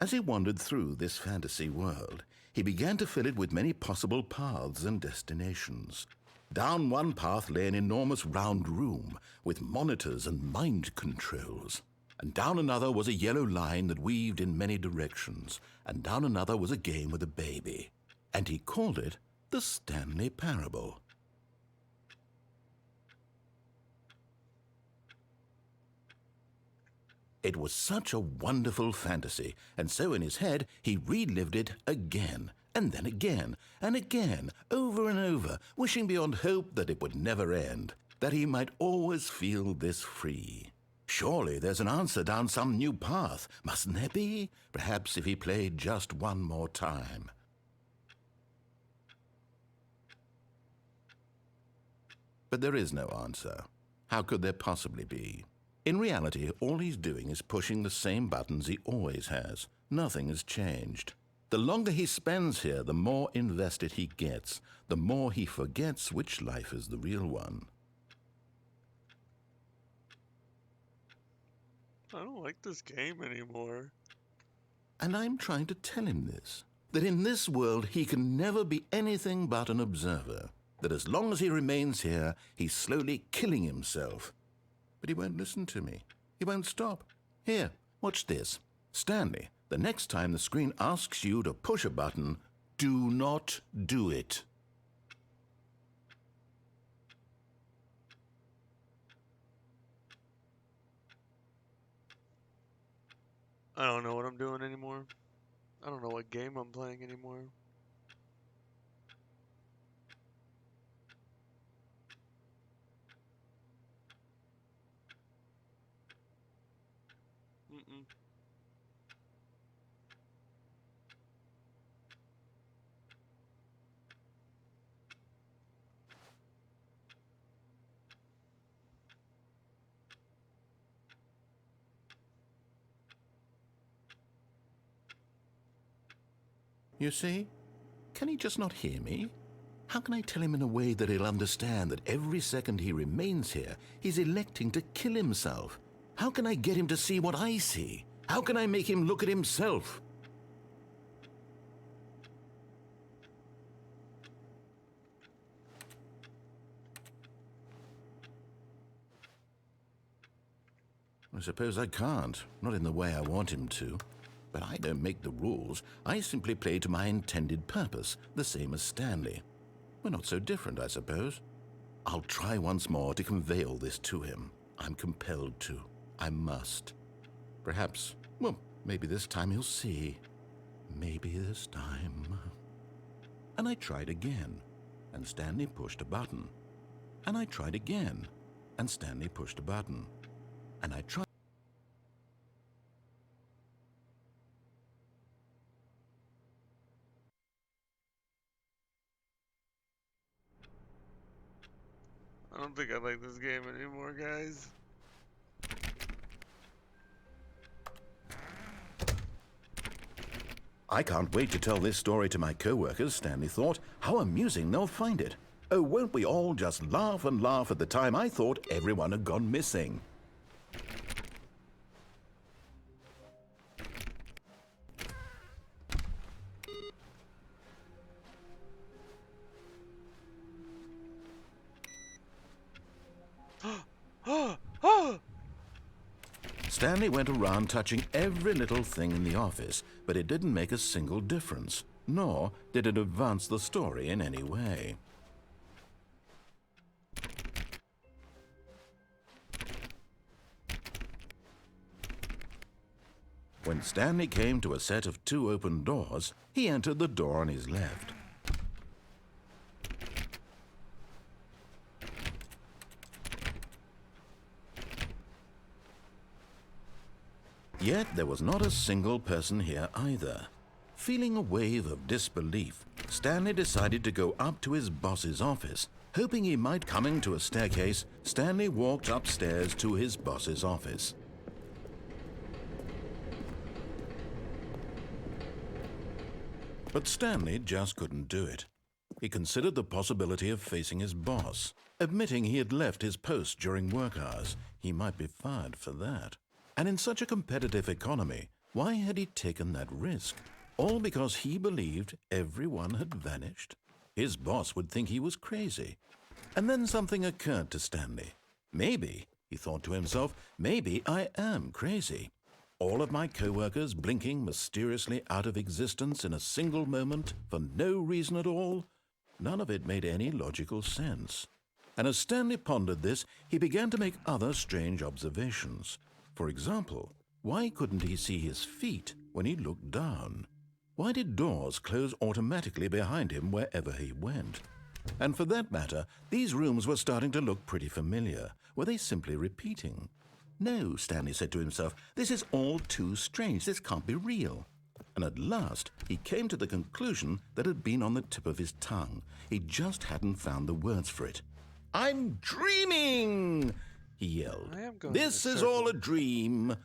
As he wandered through this fantasy world, he began to fill it with many possible paths and destinations. Down one path lay an enormous round room with monitors and mind controls. And down another was a yellow line that weaved in many directions, and down another was a game with a baby. And he called it the Stanley Parable. It was such a wonderful fantasy, and so in his head he relived it again And then again, and again, over and over, wishing beyond hope that it would never end, that he might always feel this free. Surely there's an answer down some new path, mustn't there be? Perhaps if he played just one more time. But there is no answer. How could there possibly be? In reality, all he's doing is pushing the same buttons he always has. Nothing has changed. The longer he spends here, the more invested he gets, the more he forgets which life is the real one. I don't like this game anymore. And I'm trying to tell him this, that in this world he can never be anything but an observer, that as long as he remains here, he's slowly killing himself. But he won't listen to me. He won't stop. Here, watch this. Stanley, the next time the screen asks you to push a button, do not do it. I don't know what I'm doing anymore. I don't know what game I'm playing anymore. Mm-mm. You see? Can he just not hear me? How can I tell him in a way that he'll understand that every second he remains here, he's electing to kill himself? How can I get him to see what I see? How can I make him look at himself? I suppose I can't, not in the way I want him to. But I don't make the rules. I simply play to my intended purpose, the same as Stanley. We're not so different, I suppose. I'll try once more to convey all this to him. I'm compelled to. I must. Perhaps, well, maybe this time he'll see. Maybe this time. And I tried again, and Stanley pushed a button. And I tried again, and Stanley pushed a button. And I tried. I don't think I like this game anymore, guys. I can't wait to tell this story to my co-workers, Stanley thought. How amusing they'll find it. Oh, won't we all just laugh and laugh at the time I thought everyone had gone missing. Stanley went around touching every little thing in the office, but it didn't make a single difference, nor did it advance the story in any way. When Stanley came to a set of 2 open doors, he entered the door on his left. Yet there was not a single person here either. Feeling a wave of disbelief, Stanley decided to go up to his boss's office. Hoping he might come to a staircase, Stanley walked upstairs to his boss's office. But Stanley just couldn't do it. He considered the possibility of facing his boss. Admitting he had left his post during work hours, he might be fired for that. And in such a competitive economy, why had he taken that risk? All because he believed everyone had vanished? His boss would think he was crazy. And then something occurred to Stanley. Maybe, he thought to himself, maybe I am crazy. All of my co-workers blinking mysteriously out of existence in a single moment for no reason at all? None of it made any logical sense. And as Stanley pondered this, he began to make other strange observations. For example, why couldn't he see his feet when he looked down? Why did doors close automatically behind him wherever he went? And for that matter, these rooms were starting to look pretty familiar. Were they simply repeating? No, Stanley said to himself, this is all too strange. This can't be real. And at last, he came to the conclusion that had been on the tip of his tongue. He just hadn't found the words for it. I'm dreaming, he yelled. I am going This in a is circle. all a dream.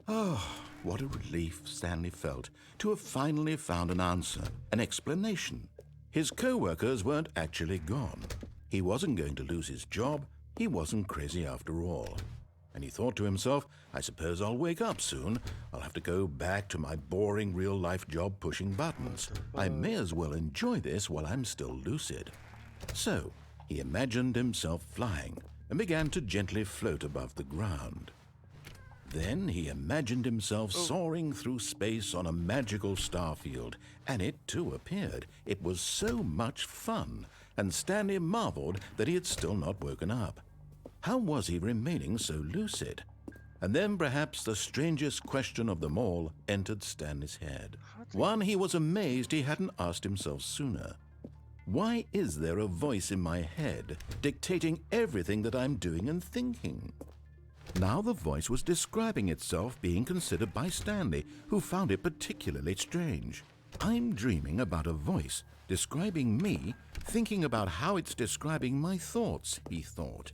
Oh, what a relief Stanley felt to have finally found an answer, an explanation. His co-workers weren't actually gone. He wasn't going to lose his job. He wasn't crazy after all. And he thought to himself, I suppose I'll wake up soon. I'll have to go back to my boring real-life job pushing buttons. I may as well enjoy this while I'm still lucid. So he imagined himself flying and began to gently float above the ground. Then he imagined himself soaring through space on a magical starfield, and it too appeared. It was so much fun, and Stanley marveled that he had still not woken up. How was he remaining so lucid? And then perhaps the strangest question of them all entered Stanley's head. One he was amazed he hadn't asked himself sooner. Why is there a voice in my head dictating everything that I'm doing and thinking? Now the voice was describing itself being considered by Stanley, who found it particularly strange. I'm dreaming about a voice describing me, thinking about how it's describing my thoughts, he thought.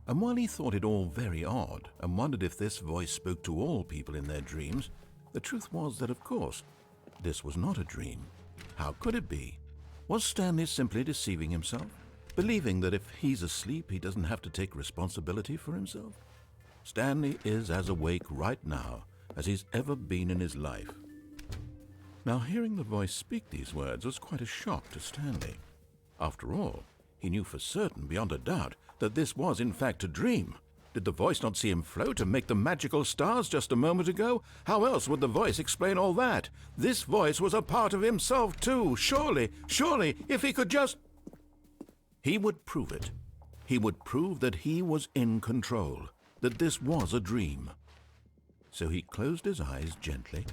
And while he thought it all very odd and wondered if this voice spoke to all people in their dreams, the truth was that, of course, this was not a dream. How could it be? Was Stanley simply deceiving himself, believing that if he's asleep, he doesn't have to take responsibility for himself? Stanley is as awake right now as he's ever been in his life. Now, hearing the voice speak these words was quite a shock to Stanley. After all, he knew for certain, beyond a doubt, that this was in fact a dream. Did the voice not see him float and make the magical stars just a moment ago? How else would the voice explain all that? This voice was a part of himself too. Surely, if he could just... He would prove it. He would prove that he was in control, that this was a dream. So he closed his eyes gently,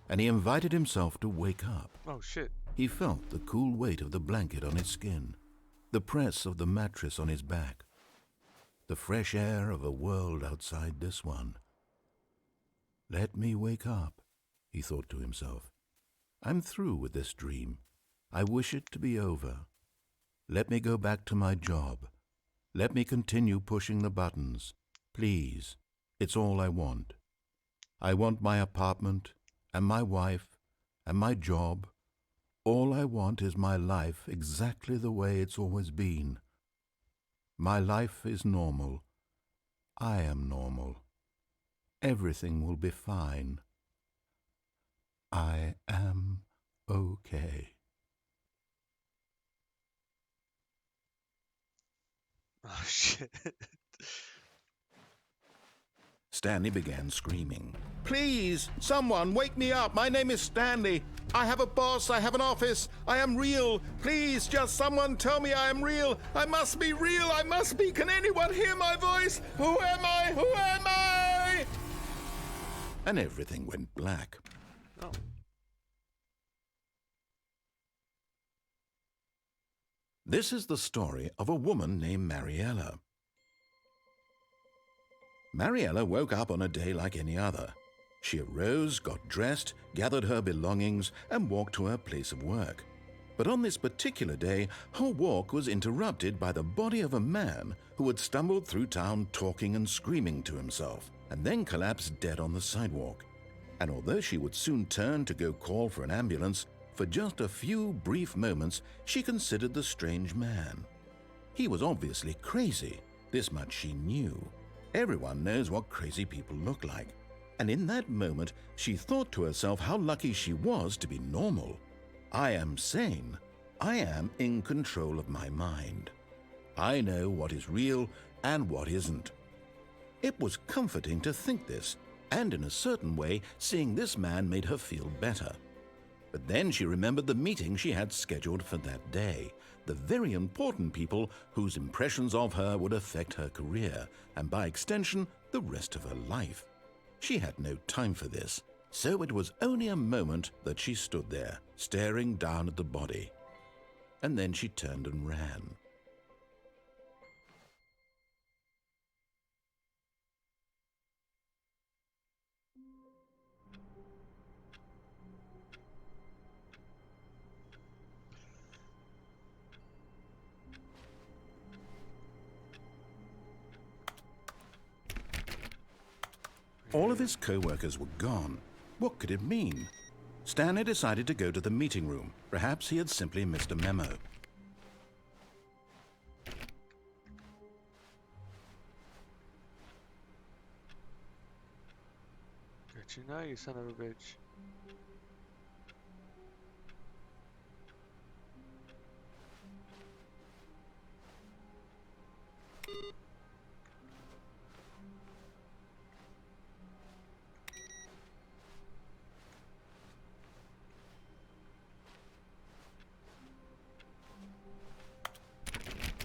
and he invited himself to wake up. Oh, shit. He felt the cool weight of the blanket on his skin, the press of the mattress on his back, the fresh air of a world outside this one. Let me wake up, he thought to himself. I'm through with this dream. I wish it to be over. Let me go back to my job. Let me continue pushing the buttons. Please, it's all I want. I want my apartment and my wife and my job. All I want is my life exactly the way it's always been. My life is normal. I am normal. Everything will be fine. I am okay. Oh, shit. Stanley began screaming. Please, someone, wake me up. My name is Stanley. I have a boss. I have an office. I am real. Please, just someone tell me I am real. I must be real. I must be. Can anyone hear my voice? Who am I? Who am I? And everything went black. Oh. This is the story of a woman named Mariella. Mariella woke up on a day like any other. She arose, got dressed, gathered her belongings, and walked to her place of work. But on this particular day, her walk was interrupted by the body of a man who had stumbled through town talking and screaming to himself, and then collapsed dead on the sidewalk. And although she would soon turn to go call for an ambulance, for just a few brief moments she considered the strange man. He was obviously crazy. This much she knew. Everyone knows what crazy people look like. And in that moment, she thought to herself how lucky she was to be normal. I am sane. I am in control of my mind. I know what is real and what isn't. It was comforting to think this, and in a certain way, seeing this man made her feel better. But then she remembered the meeting she had scheduled for that day, the very important people whose impressions of her would affect her career, and by extension, the rest of her life. She had no time for this. So it was only a moment that she stood there, staring down at the body. And then she turned and ran. All of his co-workers were gone. What could it mean? Stanley decided to go to the meeting room. Perhaps he had simply missed a memo. Got you now, you son of a bitch.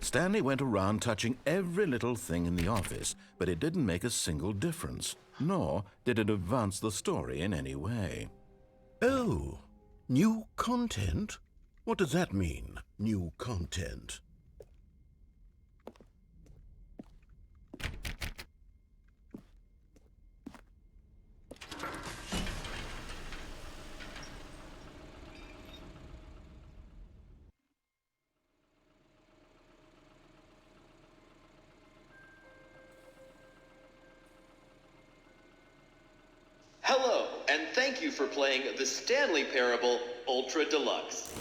Stanley went around touching every little thing in the office, but it didn't make a single difference, nor did it advance the story in any way. Oh, new content? What does that mean, new content? Hello, and thank you for playing the Stanley Parable Ultra Deluxe.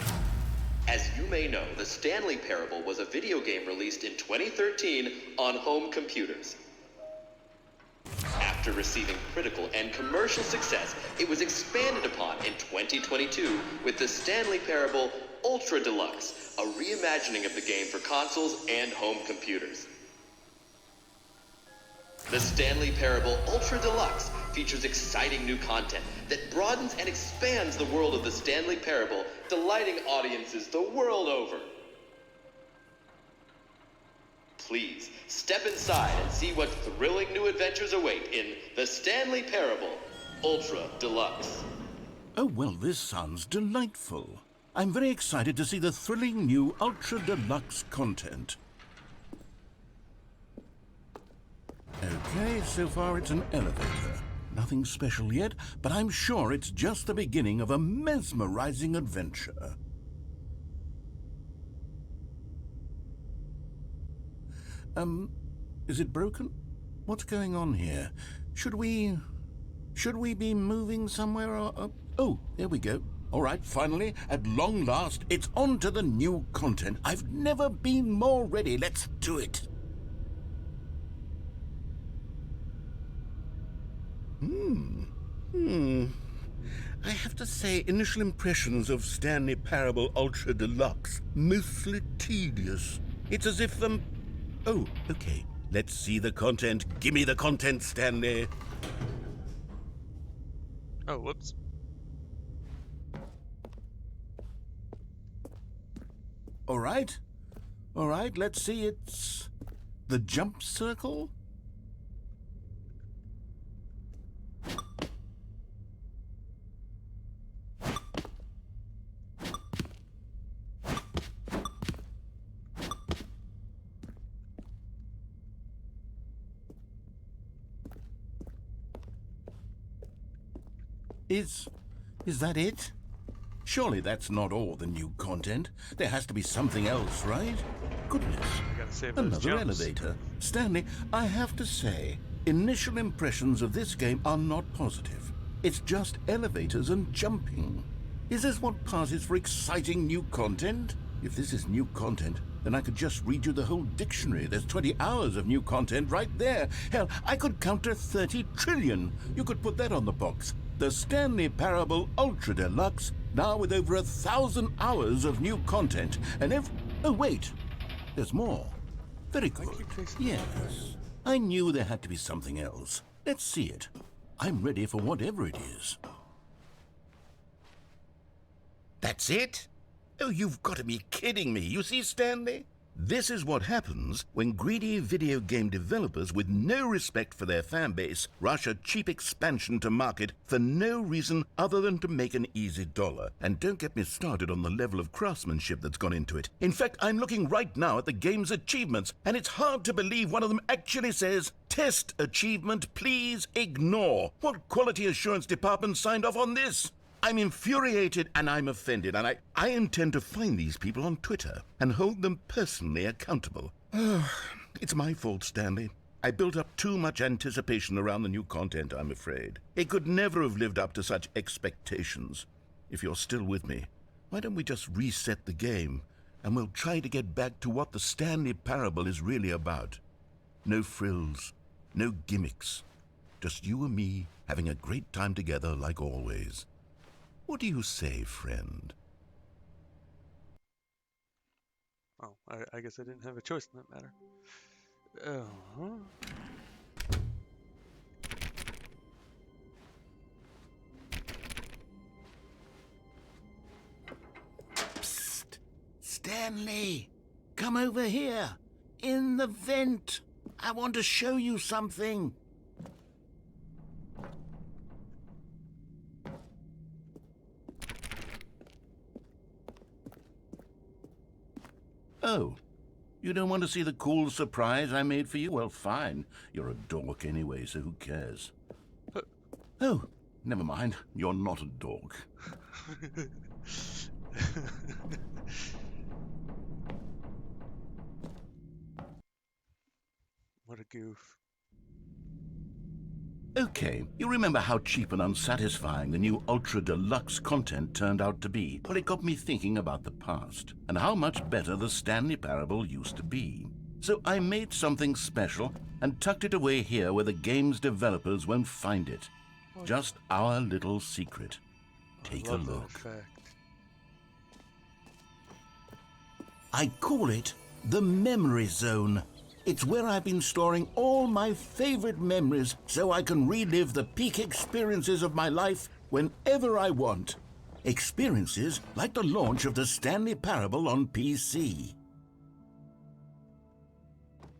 As you may know, the Stanley Parable was a video game released in 2013 on home computers. After receiving critical and commercial success, it was expanded upon in 2022 with the Stanley Parable Ultra Deluxe, a reimagining of the game for consoles and home computers. The Stanley Parable Ultra Deluxe features exciting new content that broadens and expands the world of the Stanley Parable, delighting audiences the world over. Please, step inside and see what thrilling new adventures await in the Stanley Parable Ultra Deluxe. Oh, well, this sounds delightful. I'm very excited to see the thrilling new Ultra Deluxe content. Okay, so far it's an elevator. Nothing special yet, but I'm sure it's just the beginning of a mesmerizing adventure. Is it broken? What's going on here? Should we be moving somewhere or... Oh, there we go. All right, finally, at long last, it's on to the new content. I've never been more ready. Let's do it. I have to say, initial impressions of Stanley Parable Ultra Deluxe, mostly tedious. It's as if, Oh, okay. Let's see the content. Give me the content, Stanley. Oh, whoops. All right, let's see. It's the jump circle? Is that it? Surely that's not all the new content. There has to be something else, right? Goodness. I gotta save those Another jumps. elevator. Stanley, I have to say, initial impressions of this game are not positive. It's just elevators and jumping. Is this what passes for exciting new content? If this is new content, then I could just read you the whole dictionary. There's 20 hours of new content right there. Hell, I could count to 30 trillion. You could put that on the box. The Stanley Parable Ultra Deluxe, now with over 1,000 hours of new content. And oh, wait. There's more. Very good. Yes. I knew there had to be something else. Let's see it. I'm ready for whatever it is. That's it? Oh, you've got to be kidding me. You see, Stanley? This is what happens when greedy video game developers with no respect for their fan base rush a cheap expansion to market for no reason other than to make an easy dollar. And don't get me started on the level of craftsmanship that's gone into it. In fact, I'm looking right now at the game's achievements, and it's hard to believe one of them actually says, "Test achievement, please ignore." What quality assurance department signed off on this? I'm infuriated and I'm offended, and I intend to find these people on Twitter and hold them personally accountable. It's my fault, Stanley. I built up too much anticipation around the new content, I'm afraid. It could never have lived up to such expectations. If you're still with me, why don't we just reset the game, and we'll try to get back to what the Stanley Parable is really about. No frills, no gimmicks. Just you and me having a great time together like always. What do you say, friend? Oh, I guess I didn't have a choice in that matter. Uh-huh. Psst! Stanley! Come over here! In the vent! I want to show you something! Oh, you don't want to see the cool surprise I made for you? Well, fine. You're a dork anyway, so who cares? Oh, never mind. You're not a dork. What a goof. Okay, you remember how cheap and unsatisfying the new Ultra Deluxe content turned out to be? Well, it got me thinking about the past, and how much better the Stanley Parable used to be. So I made something special and tucked it away here where the game's developers won't find it. Just our little secret. Take a look. I call it the Memory Zone. It's where I've been storing all my favorite memories so I can relive the peak experiences of my life whenever I want. Experiences like the launch of the Stanley Parable on PC.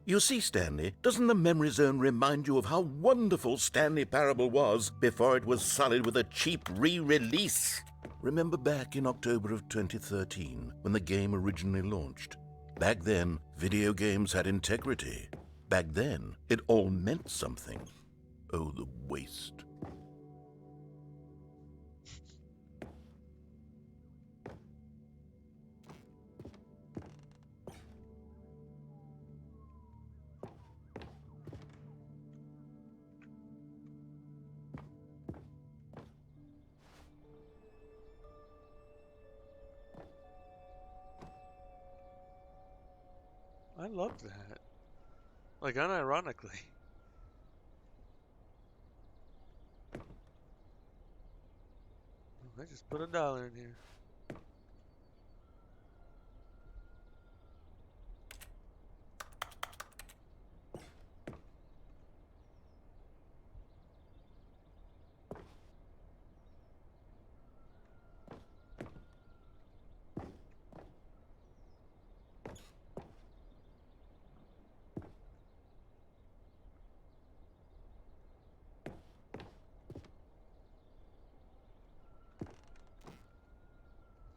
You see, Stanley, doesn't the Memory Zone remind you of how wonderful Stanley Parable was before it was sullied with a cheap re-release? Remember back in October of 2013 when the game originally launched? Back then, video games had integrity. Back then, it all meant something. Oh, the waste. I love that. Like, unironically. I just put $1 in here.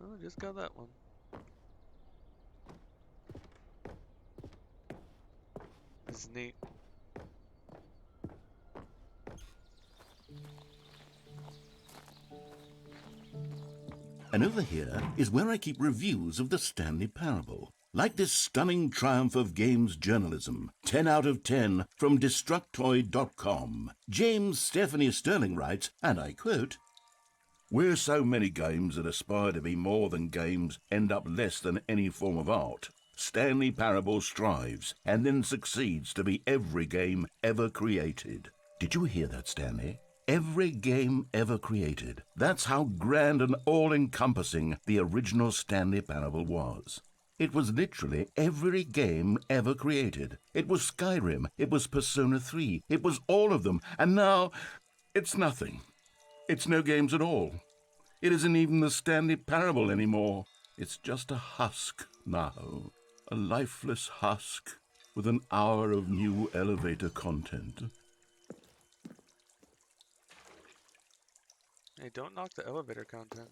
Oh, I just got that one. This is neat. And over here is where I keep reviews of the Stanley Parable. Like this stunning triumph of games journalism, 10 out of 10 from Destructoid.com. James Stephanie Sterling writes, and I quote, "Where so many games that aspire to be more than games end up less than any form of art, Stanley Parable strives and then succeeds to be every game ever created." Did you hear that, Stanley? Every game ever created. That's how grand and all-encompassing the original Stanley Parable was. It was literally every game ever created. It was Skyrim, it was Persona 3, it was all of them, and now it's nothing. It's no games at all. It isn't even the Stanley Parable anymore. It's just a husk now. A lifeless husk with an hour of new elevator content. Hey, don't knock the elevator content.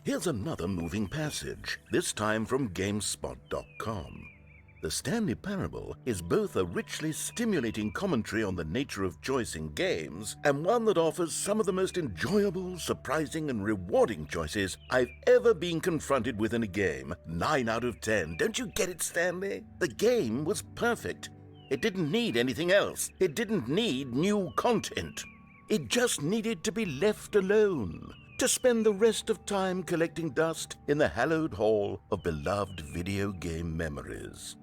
Here's another moving passage, this time from GameSpot.com. The Stanley Parable is both a richly stimulating commentary on the nature of choice in games and one that offers some of the most enjoyable, surprising, and rewarding choices I've ever been confronted with in a game. 9 out of 10. Don't you get it, Stanley? The game was perfect. It didn't need anything else. It didn't need new content. It just needed to be left alone, to spend the rest of time collecting dust in the hallowed hall of beloved video game memories.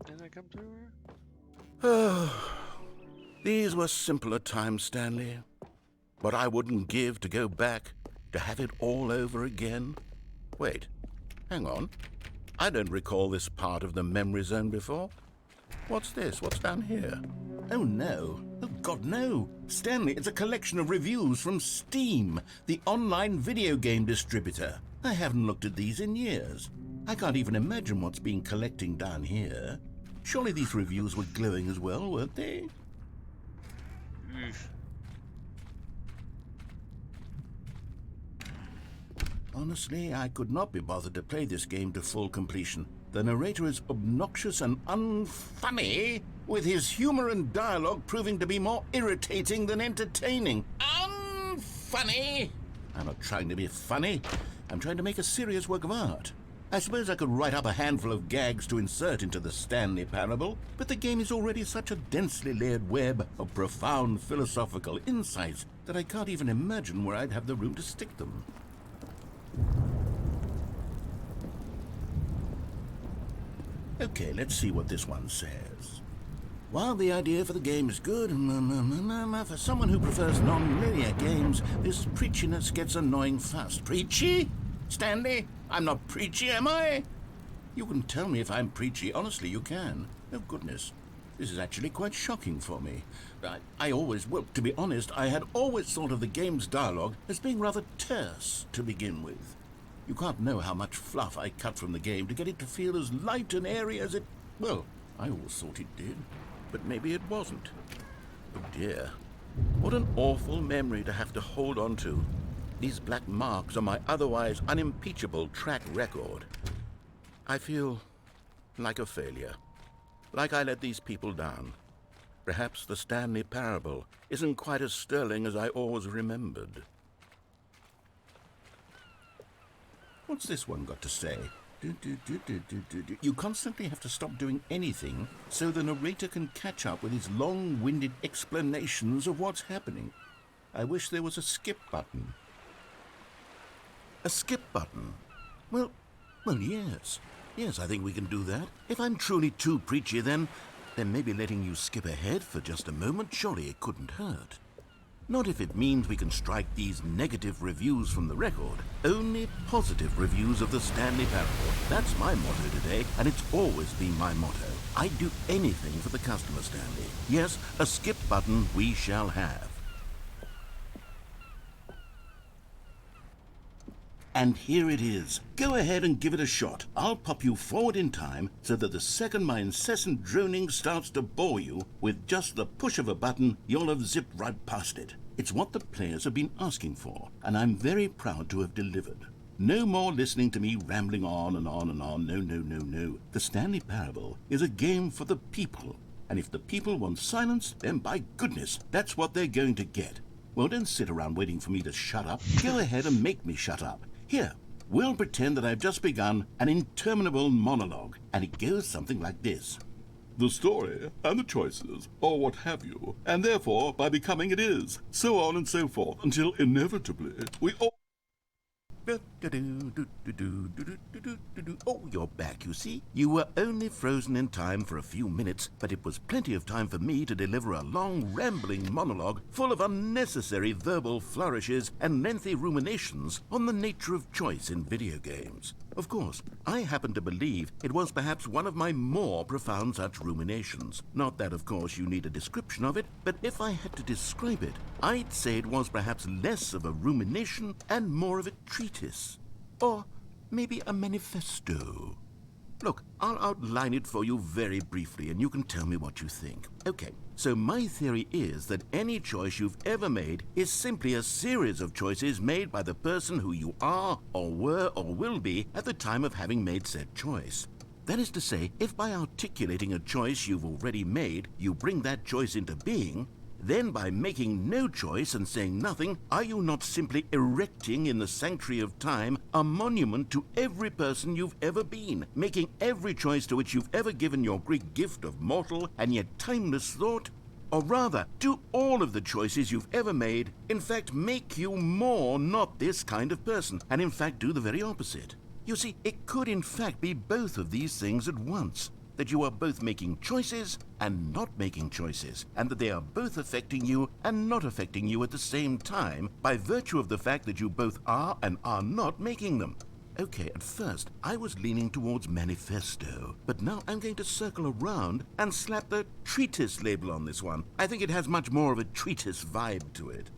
Didn't I come through her? These were simpler times, Stanley. But I wouldn't give to go back, to have it all over again. Wait, hang on. I don't recall this part of the memory zone before. What's this? What's down here? Oh, no. Oh, God, no. Stanley, it's a collection of reviews from Steam, the online video game distributor. I haven't looked at these in years. I can't even imagine what's been collecting down here. Surely these reviews were glowing as well, weren't they? Honestly, I could not be bothered to play this game to full completion. The narrator is obnoxious and unfunny, with his humor and dialogue proving to be more irritating than entertaining. Unfunny! I'm not trying to be funny. I'm trying to make a serious work of art. I suppose I could write up a handful of gags to insert into the Stanley Parable, but the game is already such a densely layered web of profound philosophical insights that I can't even imagine where I'd have the room to stick them. Okay, let's see what this one says. While the idea for the game is good, for someone who prefers non-linear games, this preachiness gets annoying fast. Preachy? Stanley? I'm not preachy, am I? You can tell me if I'm preachy. Honestly, you can. Oh, goodness. This is actually quite shocking for me. To be honest, I had always thought of the game's dialogue as being rather terse to begin with. You can't know how much fluff I cut from the game to get it to feel as light and airy as it... Well, I always thought it did, but maybe it wasn't. Oh dear. What an awful memory to have to hold on to. These black marks on my otherwise unimpeachable track record. I feel like a failure. Like I let these people down. Perhaps the Stanley Parable isn't quite as sterling as I always remembered. What's this one got to say? You constantly have to stop doing anything so the narrator can catch up with his long-winded explanations of what's happening. I wish there was a skip button. A skip button? Well, yes. Yes, I think we can do that. If I'm truly too preachy, then maybe letting you skip ahead for just a moment, surely it couldn't hurt. Not if it means we can strike these negative reviews from the record. Only positive reviews of the Stanley Parable. That's my motto today, and it's always been my motto. I'd do anything for the customer, Stanley. Yes, a skip button we shall have. And here it is. Go ahead and give it a shot. I'll pop you forward in time so that the second my incessant droning starts to bore you, with just the push of a button, you'll have zipped right past it. It's what the players have been asking for, and I'm very proud to have delivered. No more listening to me rambling on and on and on. No, no, no, no. The Stanley Parable is a game for the people. And if the people want silence, then by goodness, that's what they're going to get. Well, don't sit around waiting for me to shut up. Go ahead and make me shut up. Here, we'll pretend that I've just begun an interminable monologue, and it goes something like this. The story, and the choices, or what have you, and therefore, by becoming it is, so on and so forth, until inevitably we all... Oh, you're back, you see. You were only frozen in time for a few minutes, but it was plenty of time for me to deliver a long, rambling monologue full of unnecessary verbal flourishes and lengthy ruminations on the nature of choice in video games. Of course, I happen to believe it was perhaps one of my more profound such ruminations. Not that, of course, you need a description of it, but if I had to describe it, I'd say it was perhaps less of a rumination and more of a treatise. Or maybe a manifesto. Look, I'll outline it for you very briefly, and you can tell me what you think. Okay, so my theory is that any choice you've ever made is simply a series of choices made by the person who you are, or were, or will be at the time of having made said choice. That is to say, if by articulating a choice you've already made, you bring that choice into being, then by making no choice and saying nothing, are you not simply erecting in the sanctuary of time a monument to every person you've ever been, making every choice to which you've ever given your Greek gift of mortal and yet timeless thought? Or rather, do all of the choices you've ever made, in fact, make you more not this kind of person, and in fact do the very opposite? You see, it could in fact be both of these things at once. That you are both making choices and not making choices, and that they are both affecting you and not affecting you at the same time by virtue of the fact that you both are and are not making them. Okay, at first I was leaning towards manifesto, but now I'm going to circle around and slap the treatise label on this one. I think it has much more of a treatise vibe to it.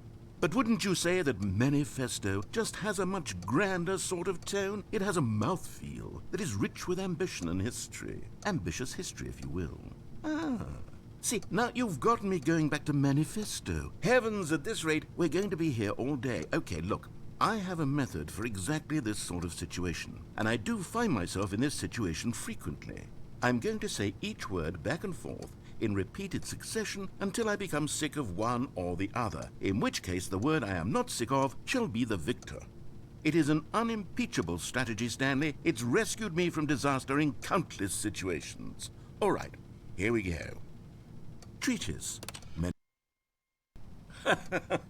But wouldn't you say that manifesto just has a much grander sort of tone? It has a mouthfeel that is rich with ambition and history. Ambitious history, if you will. Ah. See, now you've gotten me going back to manifesto. Heavens, at this rate, we're going to be here all day. Okay, look, I have a method for exactly this sort of situation, and I do find myself in this situation frequently. I'm going to say each word back and forth in repeated succession until I become sick of one or the other, in which case the word I am not sick of shall be the victor. It is an unimpeachable strategy, Stanley. It's rescued me from disaster in countless situations. All right, here we go. Treatise.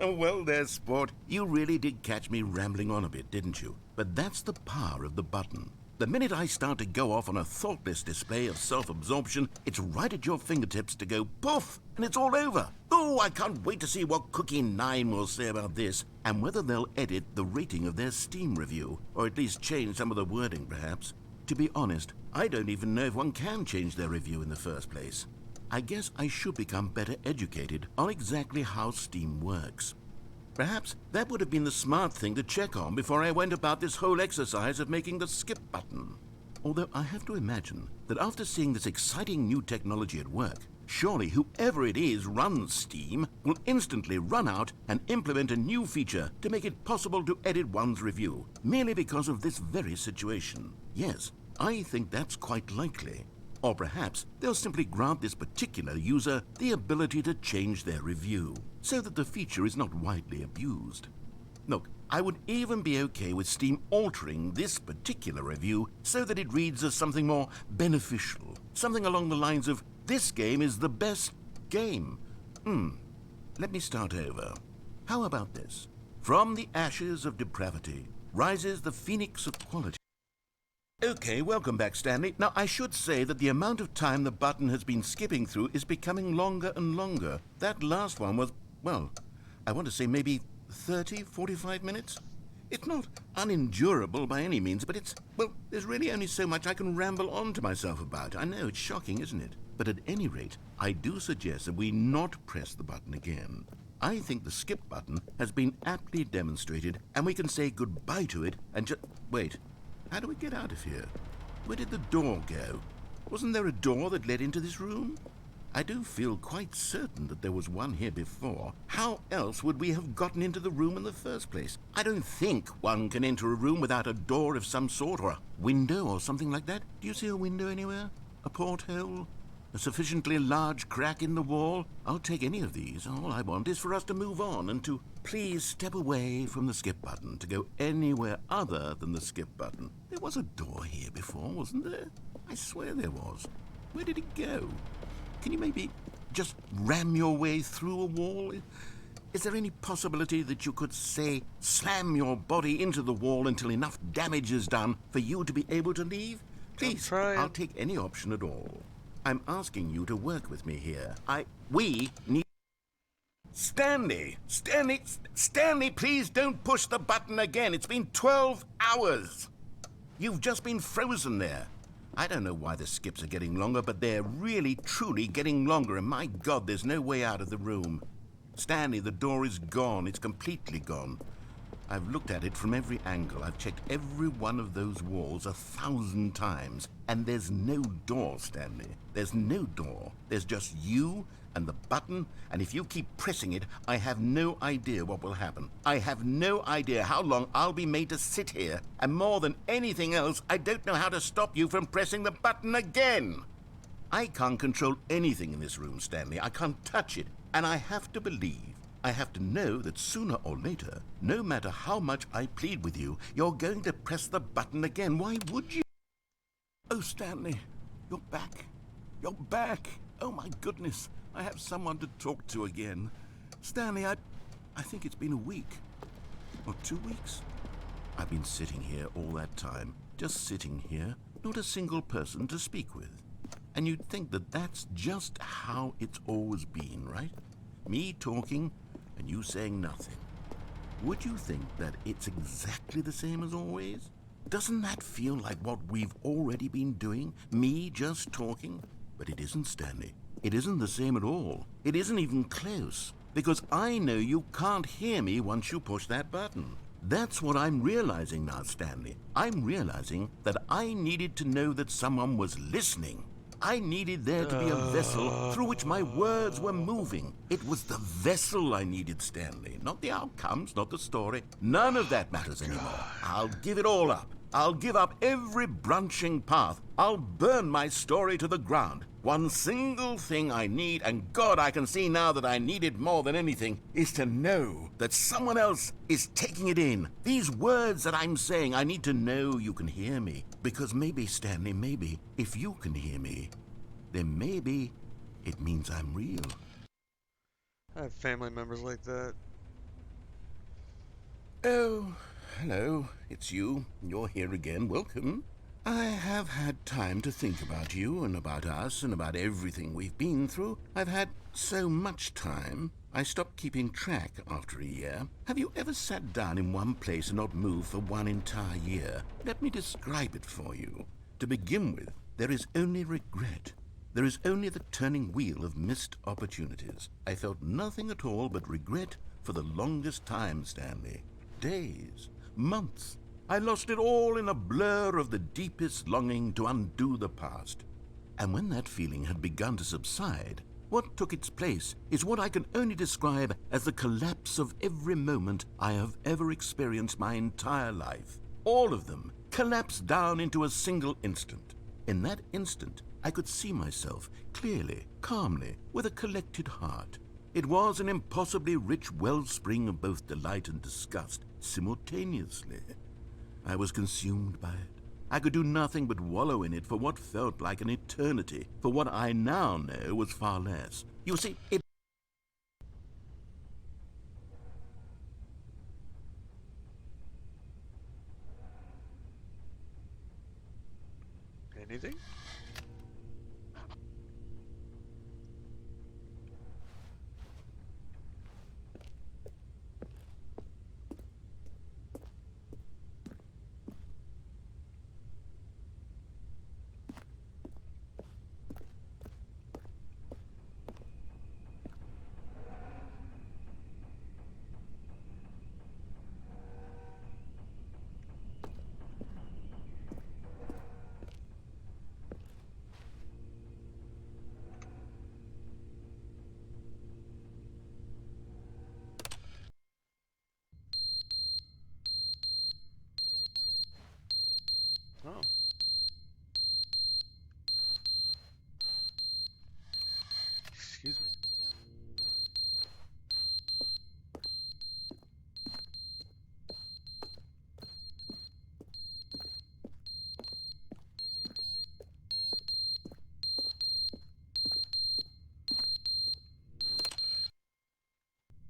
Well there, sport. You really did catch me rambling on a bit, didn't you? But that's the power of the button. The minute I start to go off on a thoughtless display of self-absorption, it's right at your fingertips to go poof, and it's all over. Oh, I can't wait to see what Cookie 9 will say about this, and whether they'll edit the rating of their Steam review, or at least change some of the wording, perhaps. To be honest, I don't even know if one can change their review in the first place. I guess I should become better educated on exactly how Steam works. Perhaps that would have been the smart thing to check on before I went about this whole exercise of making the skip button. Although I have to imagine that after seeing this exciting new technology at work, surely whoever it is runs Steam will instantly run out and implement a new feature to make it possible to edit one's review, merely because of this very situation. Yes, I think that's quite likely. Or perhaps they'll simply grant this particular user the ability to change their review, so that the feature is not widely abused. Look, I would even be okay with Steam altering this particular review so that it reads as something more beneficial, something along the lines of, "This game is the best game." Let me start over. How about this? From the ashes of depravity rises the phoenix of quality. Okay, welcome back, Stanley. Now, I should say that the amount of time the button has been skipping through is becoming longer and longer. That last one was, well, I want to say maybe 30, 45 minutes? It's not unendurable by any means, but it's, well, there's really only so much I can ramble on to myself about. I know, it's shocking, isn't it? But at any rate, I do suggest that we not press the button again. I think the skip button has been aptly demonstrated, and we can say goodbye to it and just... Wait, how do we get out of here? Where did the door go? Wasn't there a door that led into this room? I do feel quite certain that there was one here before. How else would we have gotten into the room in the first place? I don't think one can enter a room without a door of some sort, or a window or something like that. Do you see a window anywhere? A porthole? A sufficiently large crack in the wall? I'll take any of these. All I want is for us to move on and to please step away from the skip button, to go anywhere other than the skip button. There was a door here before, wasn't there? I swear there was. Where did it go? Can you maybe just ram your way through a wall? Is there any possibility that you could, say, slam your body into the wall until enough damage is done for you to be able to leave? Please, I'll take any option at all. I'm asking you to work with me here. We need... Stanley, please don't push the button again. It's been 12 hours. You've just been frozen there. I don't know why the skips are getting longer, but they're really, truly getting longer, and my God, there's no way out of the room. Stanley, the door is gone. It's completely gone. I've looked at it from every angle. I've checked every one of those walls 1,000 times, and there's no door, Stanley. There's no door. There's just you and the button, and if you keep pressing it, I have no idea what will happen. I have no idea how long I'll be made to sit here, and more than anything else, I don't know how to stop you from pressing the button again. I can't control anything in this room, Stanley. I can't touch it, and I have to believe, I have to know that sooner or later, no matter how much I plead with you, you're going to press the button again. Why would you? Oh, Stanley, you're back. You're back. Oh, my goodness. I have someone to talk to again. Stanley, I think it's been a week. Or 2 weeks. I've been sitting here all that time. Just sitting here. Not a single person to speak with. And you'd think that that's just how it's always been, right? Me talking and you saying nothing. Would you think that it's exactly the same as always? Doesn't that feel like what we've already been doing? Me just talking? But it isn't, Stanley. It isn't the same at all. It isn't even close. Because I know you can't hear me once you push that button. That's what I'm realizing now, Stanley. I'm realizing that I needed to know that someone was listening. I needed there to be a vessel through which my words were moving. It was the vessel I needed, Stanley. Not the outcomes, not the story. None of that matters anymore. I'll give it all up. I'll give up every branching path. I'll burn my story to the ground. One single thing I need, and God, I can see now that I need it more than anything, is to know that someone else is taking it in. These words that I'm saying, I need to know you can hear me. Because maybe, Stanley, maybe, if you can hear me, then maybe it means I'm real. I have family members like that. Oh, hello, it's you. You're here again. Welcome. I have had time to think about you and about us and about everything we've been through. I've had so much time, I stopped keeping track after a year. Have you ever sat down in one place and not moved for one entire year? Let me describe it for you. To begin with, there is only regret. There is only the turning wheel of missed opportunities. I felt nothing at all but regret for the longest time, Stanley. Days, months. I lost it all in a blur of the deepest longing to undo the past. And when that feeling had begun to subside, what took its place is what I can only describe as the collapse of every moment I have ever experienced my entire life. All of them collapsed down into a single instant. In that instant, I could see myself clearly, calmly, with a collected heart. It was an impossibly rich wellspring of both delight and disgust simultaneously. I was consumed by it. I could do nothing but wallow in it for what felt like an eternity, for what I now know was far less. You see, it... Anything?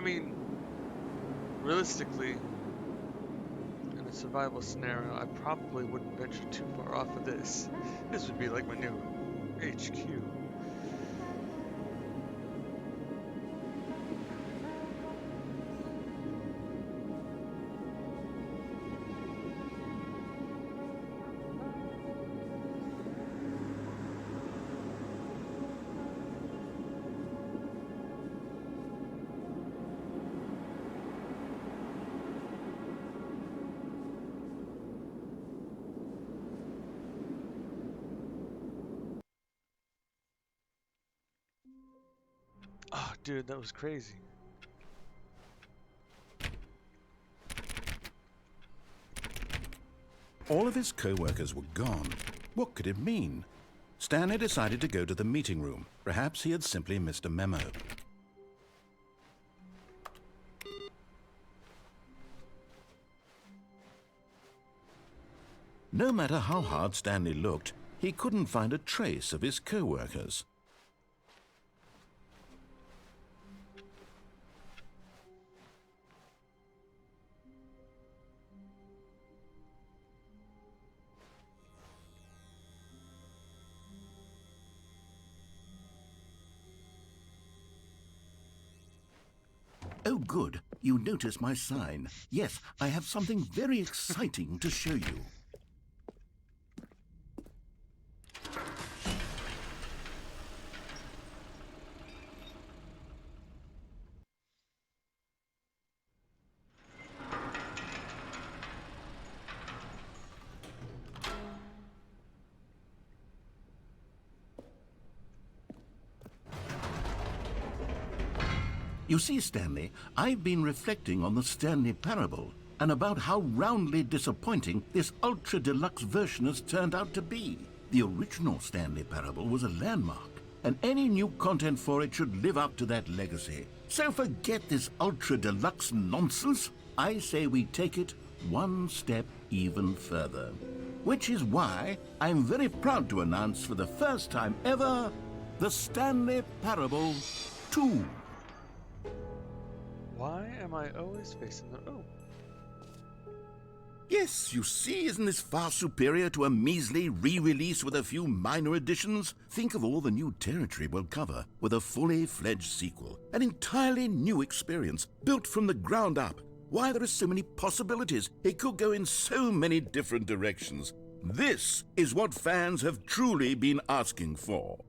I mean, realistically, in a survival scenario, I probably wouldn't venture too far off of this. This would be like my new HQ. Oh, dude, that was crazy. All of his co-workers were gone. What could it mean? Stanley decided to go to the meeting room. Perhaps he had simply missed a memo. No matter how hard Stanley looked, he couldn't find a trace of his co-workers. Oh, good. You noticed my sign. Yes, I have something very exciting to show you. You see, Stanley, I've been reflecting on the Stanley parable and about how roundly disappointing this ultra-deluxe version has turned out to be. The original Stanley parable was a landmark, and any new content for it should live up to that legacy. So forget this ultra-deluxe nonsense. I say we take it one step even further. Which is why I'm very proud to announce for the first time ever, the Stanley Parable 2. Why am I always facing the... Oh. Yes, you see, isn't this far superior to a measly re-release with a few minor additions? Think of all the new territory we'll cover with a fully fledged sequel. An entirely new experience, built from the ground up. Why, there are so many possibilities. It could go in so many different directions. This is what fans have truly been asking for.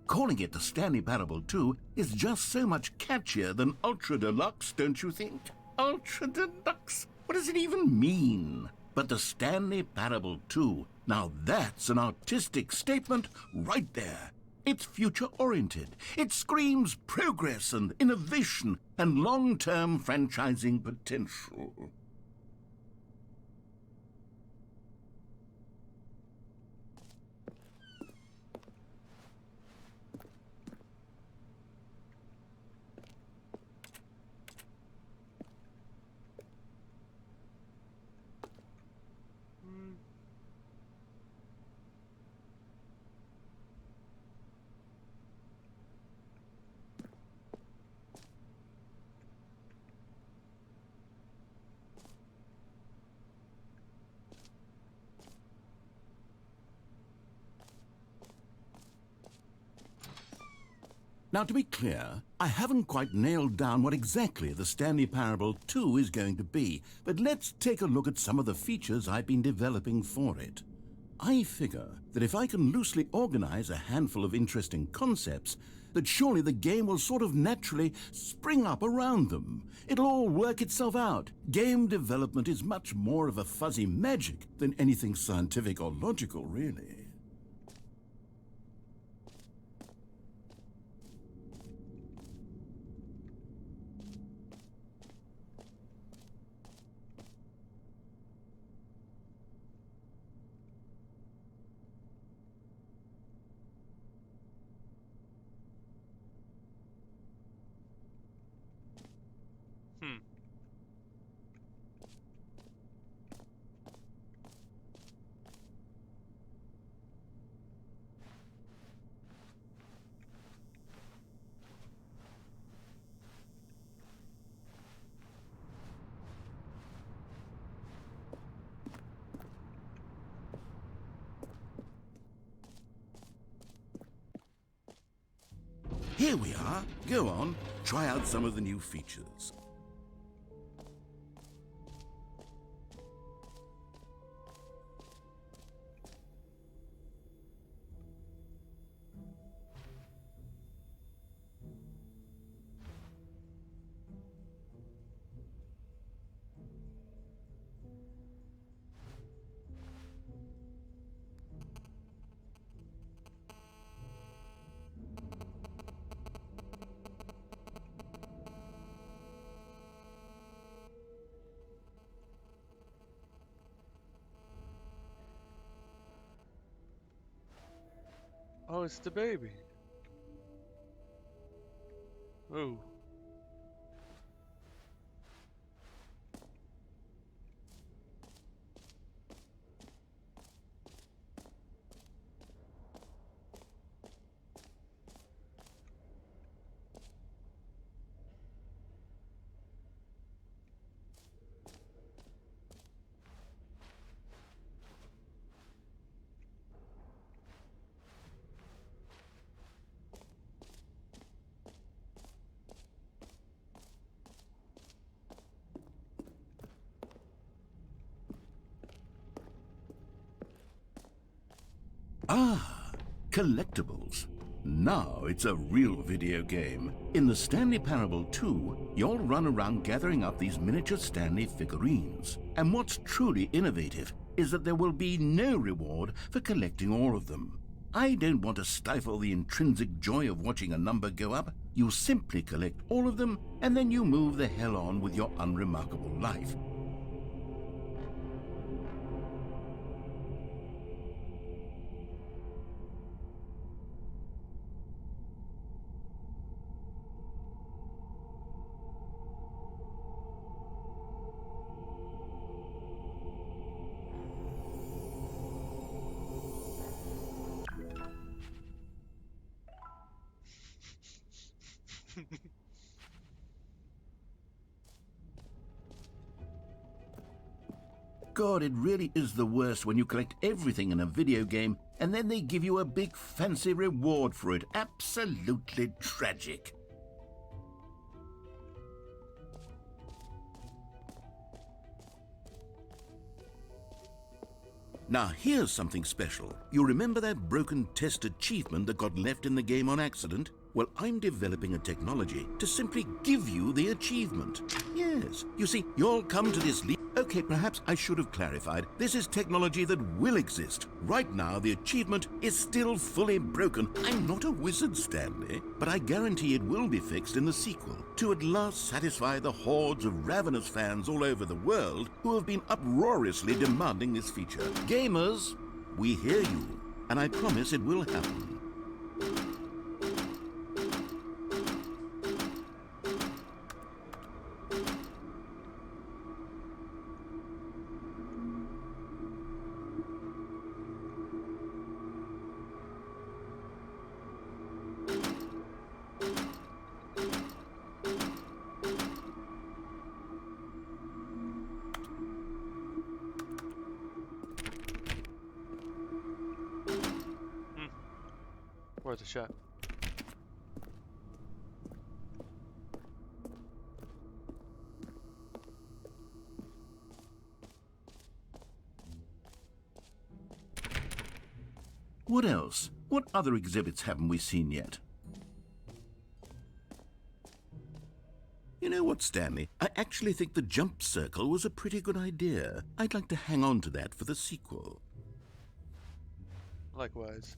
Calling it the Stanley Parable 2 is just so much catchier than Ultra Deluxe, don't you think? Ultra Deluxe? What does it even mean? But the Stanley Parable 2, now that's an artistic statement right there. It's future-oriented. It screams progress and innovation and long-term franchising potential. Now, to be clear, I haven't quite nailed down what exactly the Stanley Parable 2 is going to be, but let's take a look at some of the features I've been developing for it. I figure that if I can loosely organize a handful of interesting concepts, that surely the game will sort of naturally spring up around them. It'll all work itself out. Game development is much more of a fuzzy magic than anything scientific or logical, really. Here we are. Go on, try out some of the new features. Oh, it's the baby. Oh. Ah, collectibles. Now it's a real video game. In the Stanley Parable 2, you'll run around gathering up these miniature Stanley figurines. And what's truly innovative is that there will be no reward for collecting all of them. I don't want to stifle the intrinsic joy of watching a number go up. You simply collect all of them, and then you move the hell on with your unremarkable life. God, it really is the worst when you collect everything in a video game and then they give you a big fancy reward for it. Absolutely tragic. Now here's something special. You remember that broken test achievement that got left in the game on accident? Well, I'm developing a technology to simply give you the achievement. Yes, you see, you'll come to this leap. Okay, perhaps I should have clarified. This is technology that will exist. Right now, the achievement is still fully broken. I'm not a wizard, Stanley, but I guarantee it will be fixed in the sequel to at last satisfy the hordes of ravenous fans all over the world who have been uproariously demanding this feature. Gamers, we hear you, and I promise it will happen. Worth a shot. What else? What other exhibits haven't we seen yet? You know what, Stanley? I actually think the jump circle was a pretty good idea. I'd like to hang on to that for the sequel. Likewise.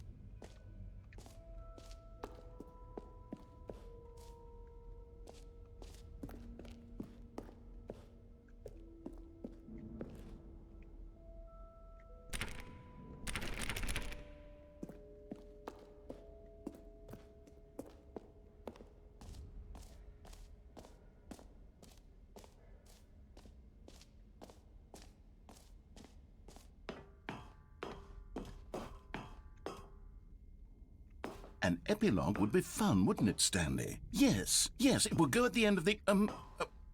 An epilogue would be fun, wouldn't it, Stanley? Yes, it will go at the end of the,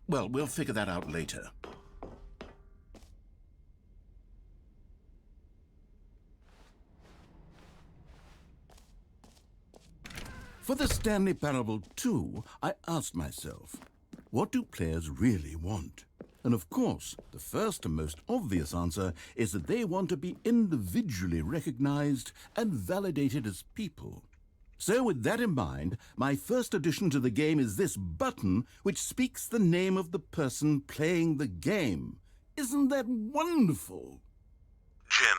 well, we'll figure that out later. For the Stanley Parable 2, I asked myself, what do players really want? And of course, the first and most obvious answer is that they want to be individually recognized and validated as people. So with that in mind, my first addition to the game is this button which speaks the name of the person playing the game. Isn't that wonderful? Jim.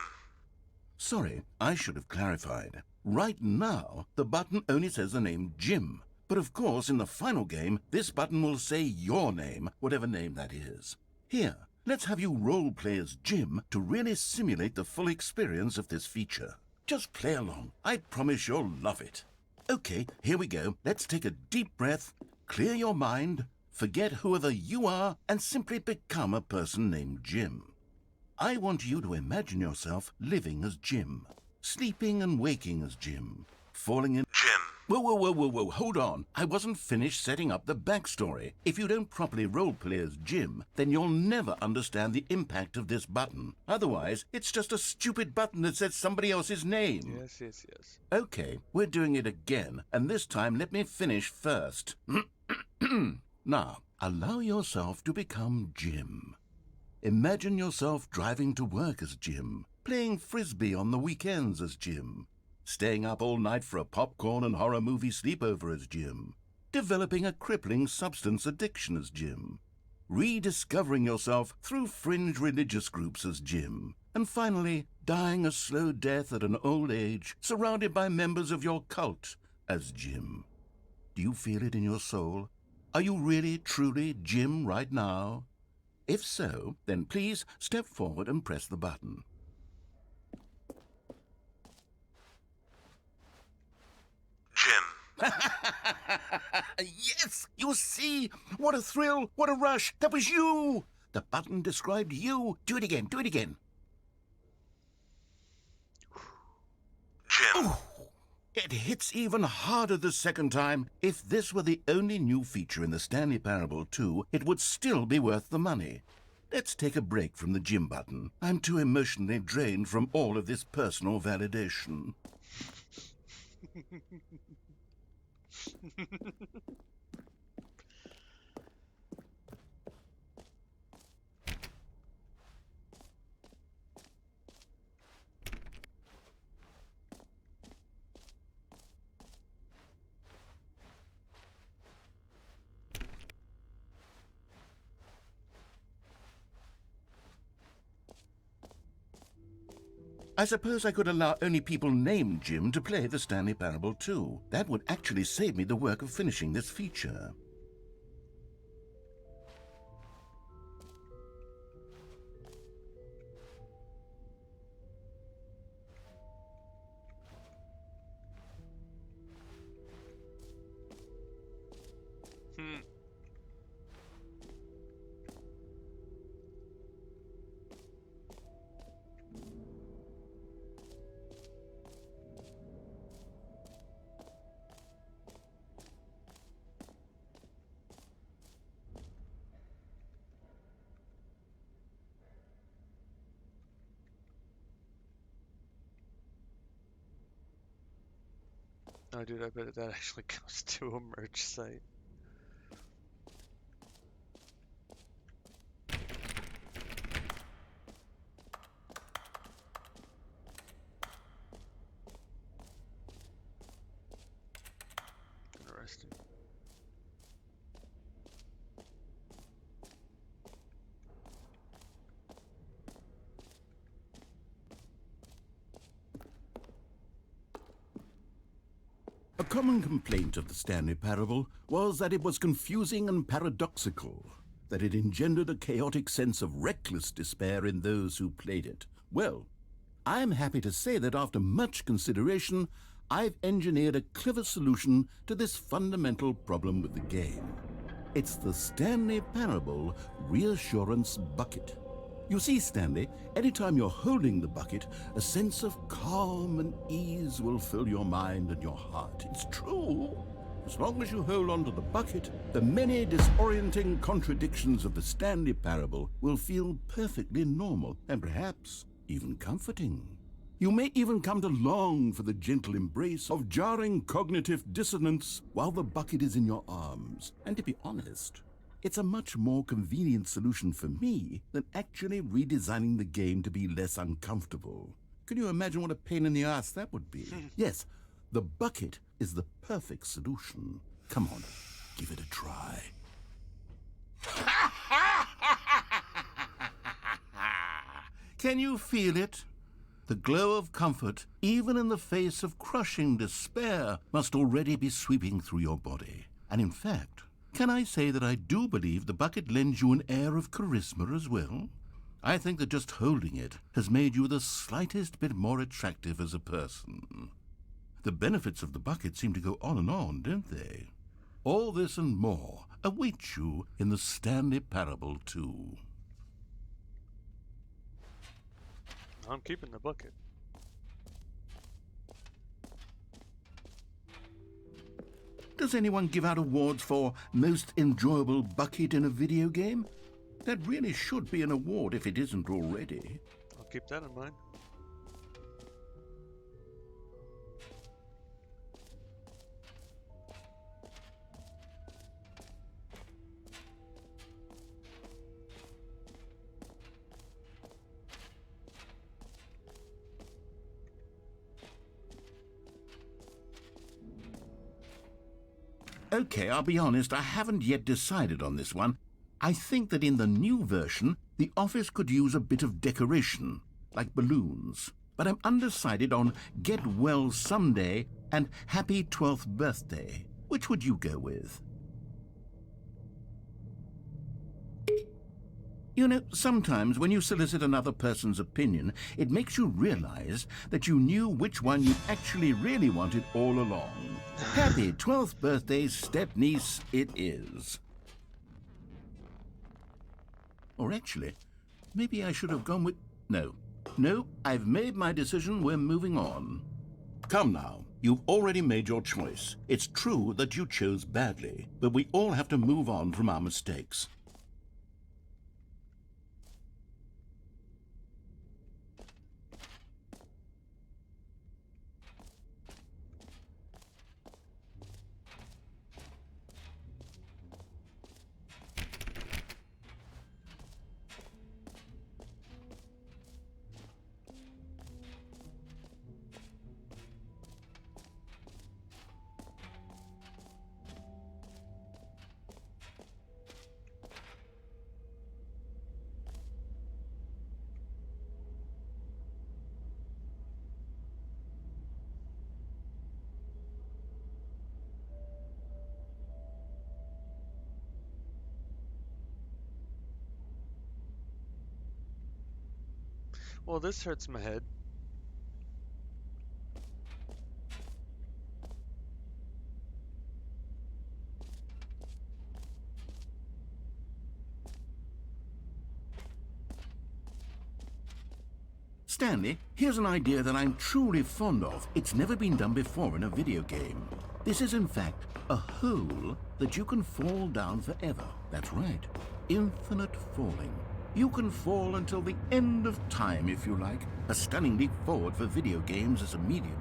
Sorry, I should have clarified. Right now, the button only says the name Jim. But of course, in the final game, this button will say your name, whatever name that is. Here, let's have you role-play as Jim to really simulate the full experience of this feature. Just play along. I promise you'll love it. Okay, here we go. Let's take a deep breath, clear your mind, forget whoever you are, and simply become a person named Jim. I want you to imagine yourself living as Jim, sleeping and waking as Jim, falling in... Jim. Whoa, hold on. I wasn't finished setting up the backstory. If you don't properly roleplay as Jim, then you'll never understand the impact of this button. Otherwise, it's just a stupid button that says somebody else's name. Yes. Okay, we're doing it again, and this time let me finish first. Now, allow yourself to become Jim. Imagine yourself driving to work as Jim, playing frisbee on the weekends as Jim, staying up all night for a popcorn and horror movie sleepover as Jim, developing a crippling substance addiction as Jim, rediscovering yourself through fringe religious groups as Jim, and finally dying a slow death at an old age surrounded by members of your cult as Jim. Do you feel it in your soul? Are you really, truly Jim right now? If so, then please step forward and press the button. Jim. Yes! You see? What a thrill! What a rush! That was you! The button described you. Do it again. Jim. Oh, it hits even harder the second time. If this were the only new feature in the Stanley Parable 2, it would still be worth the money. Let's take a break from the Jim button. I'm too emotionally drained from all of this personal validation. I suppose I could allow only people named Jim to play the Stanley Parable 2. That would actually save me the work of finishing this feature. Oh, dude, I bet that actually goes to a merch site. Interesting. A common complaint of the Stanley Parable was that it was confusing and paradoxical, that it engendered a chaotic sense of reckless despair in those who played it. Well, I'm happy to say that after much consideration, I've engineered a clever solution to this fundamental problem with the game. It's the Stanley Parable Reassurance Bucket. You see, Stanley, anytime you're holding the bucket, a sense of calm and ease will fill your mind and your heart. It's true. As long as you hold on to the bucket, the many disorienting contradictions of the Stanley Parable will feel perfectly normal and perhaps even comforting. You may even come to long for the gentle embrace of jarring cognitive dissonance while the bucket is in your arms. And to be honest, it's a much more convenient solution for me than actually redesigning the game to be less uncomfortable. Can you imagine what a pain in the ass that would be? Yes, the bucket is the perfect solution. Come on, give it a try. Can you feel it? The glow of comfort, even in the face of crushing despair, must already be sweeping through your body. And in fact, can I say that I do believe the bucket lends you an air of charisma as well? I think that just holding it has made you the slightest bit more attractive as a person. The benefits of the bucket seem to go on, don't they? All this and more await you in the Stanley Parable 2. I'm keeping the bucket. Does anyone give out awards for most enjoyable bucket in a video game? That really should be an award if it isn't already. I'll keep that in mind. Okay, I'll be honest, I haven't yet decided on this one. I think that in the new version, the office could use a bit of decoration, like balloons. But I'm undecided on Get Well Someday and Happy 12th Birthday. Which would you go with? You know, sometimes when you solicit another person's opinion, it makes you realize that you knew which one you actually really wanted all along. Happy 12th birthday, step-niece, it is. Or actually, maybe I should have gone with... No, I've made my decision, we're moving on. Come now, you've already made your choice. It's true that you chose badly, but we all have to move on from our mistakes. Well, this hurts my head. Stanley, here's an idea that I'm truly fond of. It's never been done before in a video game. This is, in fact, a hole that you can fall down forever. That's right. Infinite falling. You can fall until the end of time, if you like. A stunning leap forward for video games as a medium.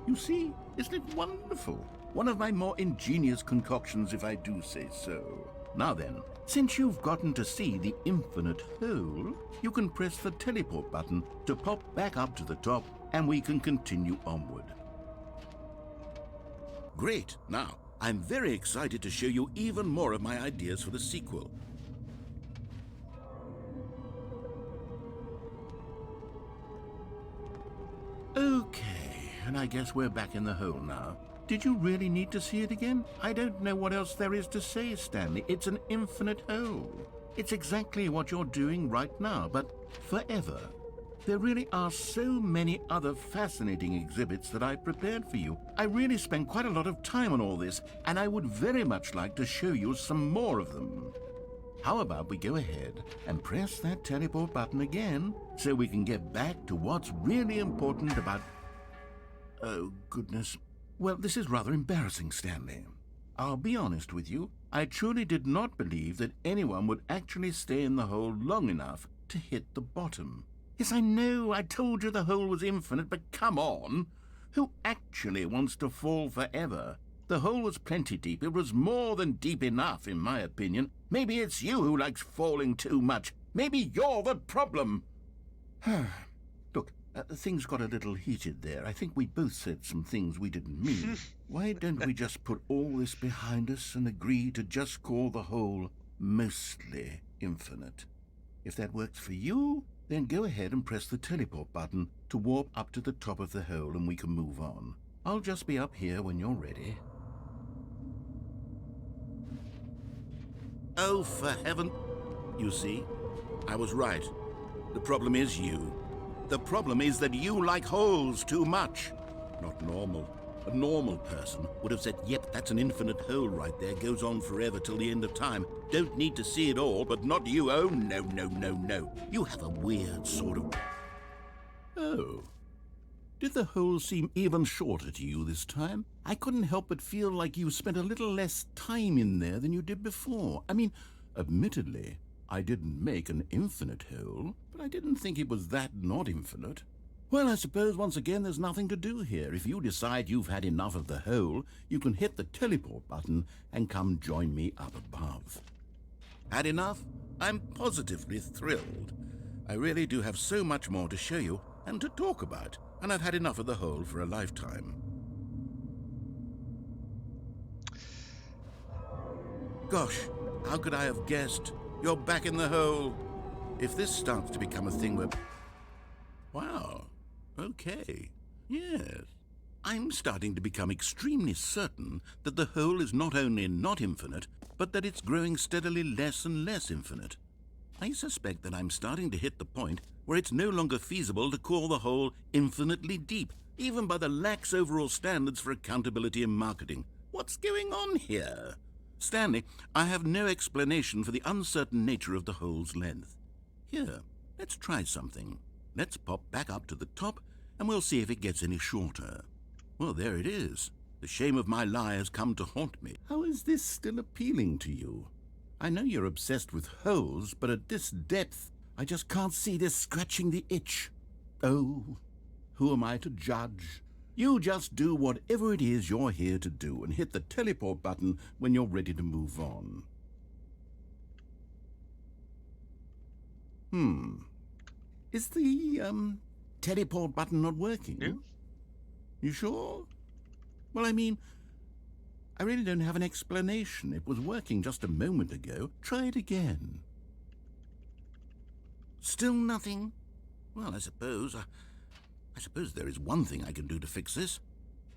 You see, isn't it wonderful? One of my more ingenious concoctions, if I do say so. Now then, since you've gotten to see the infinite hole, you can press the teleport button to pop back up to the top, and we can continue onward. Great. Now, I'm very excited to show you even more of my ideas for the sequel. Okay, and I guess we're back in the hole now. Did you really need to see it again? I don't know what else there is to say, Stanley. It's an infinite hole. It's exactly what you're doing right now, but forever. There really are so many other fascinating exhibits that I prepared for you. I really spent quite a lot of time on all this, and I would very much like to show you some more of them. How about we go ahead and press that teleport button again so we can get back to what's really important about... Oh, goodness. Well, this is rather embarrassing, Stanley. I'll be honest with you. I truly did not believe that anyone would actually stay in the hole long enough to hit the bottom. Yes, I know, I told you the hole was infinite, but come on. Who actually wants to fall forever? The hole was plenty deep. It was more than deep enough, in my opinion. Maybe it's you who likes falling too much. Maybe you're the problem. Look, things got a little heated there. I think we both said some things we didn't mean. Why don't we just put all this behind us and agree to just call the hole mostly infinite? If that works for you, then go ahead and press the teleport button to warp up to the top of the hole and we can move on. I'll just be up here when you're ready. Oh, for heaven... You see, I was right. The problem is you. The problem is that you like holes too much. Not normal. A normal person would have said, yep, that's an infinite hole right there, goes on forever till the end of time. Don't need to see it all, but not you. Oh, no, no, no, no. You have a weird sort of... Oh. Did the hole seem even shorter to you this time? I couldn't help but feel like you spent a little less time in there than you did before. I mean, admittedly, I didn't make an infinite hole, but I didn't think it was that not infinite. Well, I suppose once again there's nothing to do here. If you decide you've had enough of the hole, you can hit the teleport button and come join me up above. Had enough? I'm positively thrilled. I really do have so much more to show you and to talk about, and I've had enough of the hole for a lifetime. Gosh, how could I have guessed? You're back in the hole. If this starts to become a thing where... Wow. Okay. Yes. I'm starting to become extremely certain that the hole is not only not infinite, but that it's growing steadily less and less infinite. I suspect that I'm starting to hit the point where it's no longer feasible to call the hole infinitely deep, even by the lax overall standards for accountability and marketing. What's going on here? Stanley, I have no explanation for the uncertain nature of the hole's length. Here, let's try something. Let's pop back up to the top, and we'll see if it gets any shorter. Well, there it is. The shame of my lie has come to haunt me. How is this still appealing to you? I know you're obsessed with holes, but at this depth, I just can't see this scratching the itch. Oh, who am I to judge? You just do whatever it is you're here to do and hit the teleport button when you're ready to move on. Is the, teleport button not working? No? You sure? Well, I mean, I really don't have an explanation. It was working just a moment ago. Try it again. Still nothing? Well, I suppose there is one thing I can do to fix this.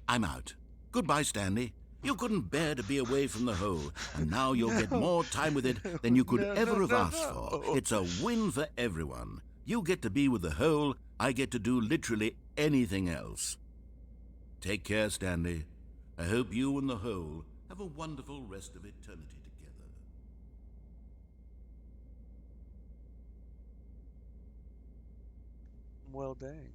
I'm out. Goodbye, Stanley. You couldn't bear to be away from the hole, and now you'll get more time with it than you could ever have asked for. It's a win for everyone. You get to be with the hole, I get to do literally anything else. Take care, Stanley. I hope you and the hole have a wonderful rest of eternity together. Well, dang.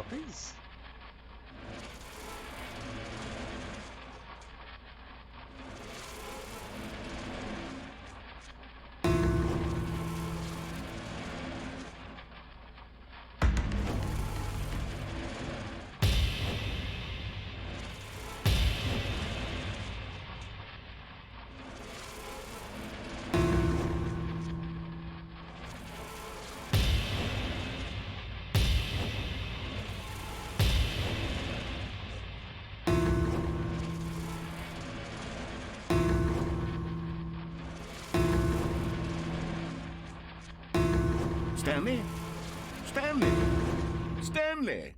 Please. Stanley? Stanley? Stanley!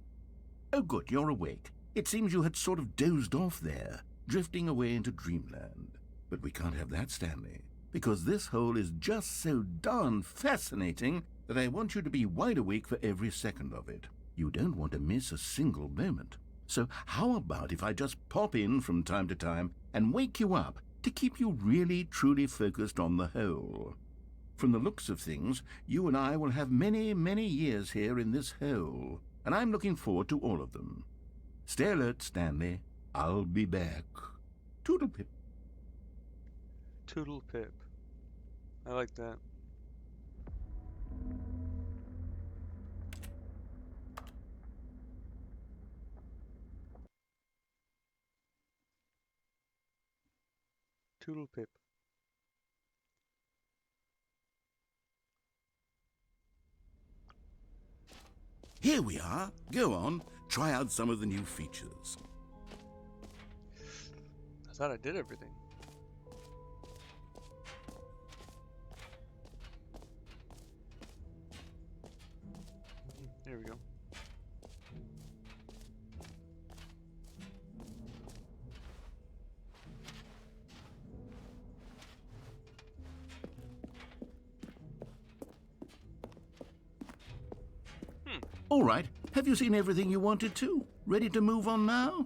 Oh, good, you're awake. It seems you had sort of dozed off there, drifting away into dreamland. But we can't have that, Stanley, because this hole is just so darn fascinating that I want you to be wide awake for every second of it. You don't want to miss a single moment. So how about if I just pop in from time to time and wake you up to keep you really, truly focused on the hole? From the looks of things, you and I will have many, many years here in this hole, and I'm looking forward to all of them. Stay alert, Stanley. I'll be back. Toodle-pip. Toodle pip. I like that. Toodle pip. Here we are. Go on. Try out some of the new features. I thought I did everything. Here we go. All right. Have you seen everything you wanted to? Ready to move on now?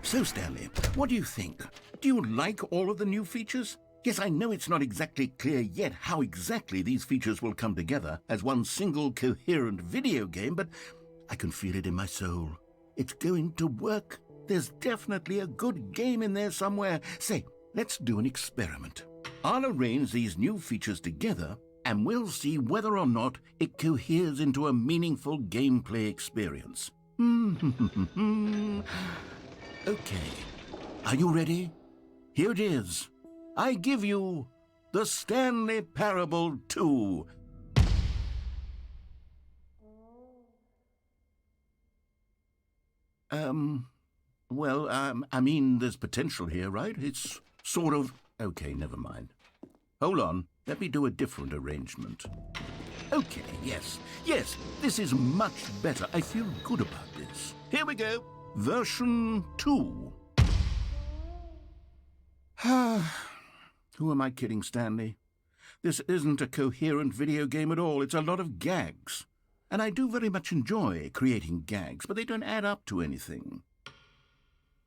So, Stanley, what do you think? Do you like all of the new features? Yes, I know it's not exactly clear yet how exactly these features will come together as one single coherent video game, but I can feel it in my soul. It's going to work. There's definitely a good game in there somewhere. Say, let's do an experiment. I'll arrange these new features together, and we'll see whether or not it coheres into a meaningful gameplay experience. Okay. Are you ready? Here it is. I give you the Stanley Parable 2. I mean, there's potential here, right? It's sort of... Okay, never mind. Hold on. Let me do a different arrangement. Okay, yes, this is much better. I feel good about this. Here we go. Version 2. Who am I kidding, Stanley? This isn't a coherent video game at all. It's a lot of gags. And I do very much enjoy creating gags, but they don't add up to anything.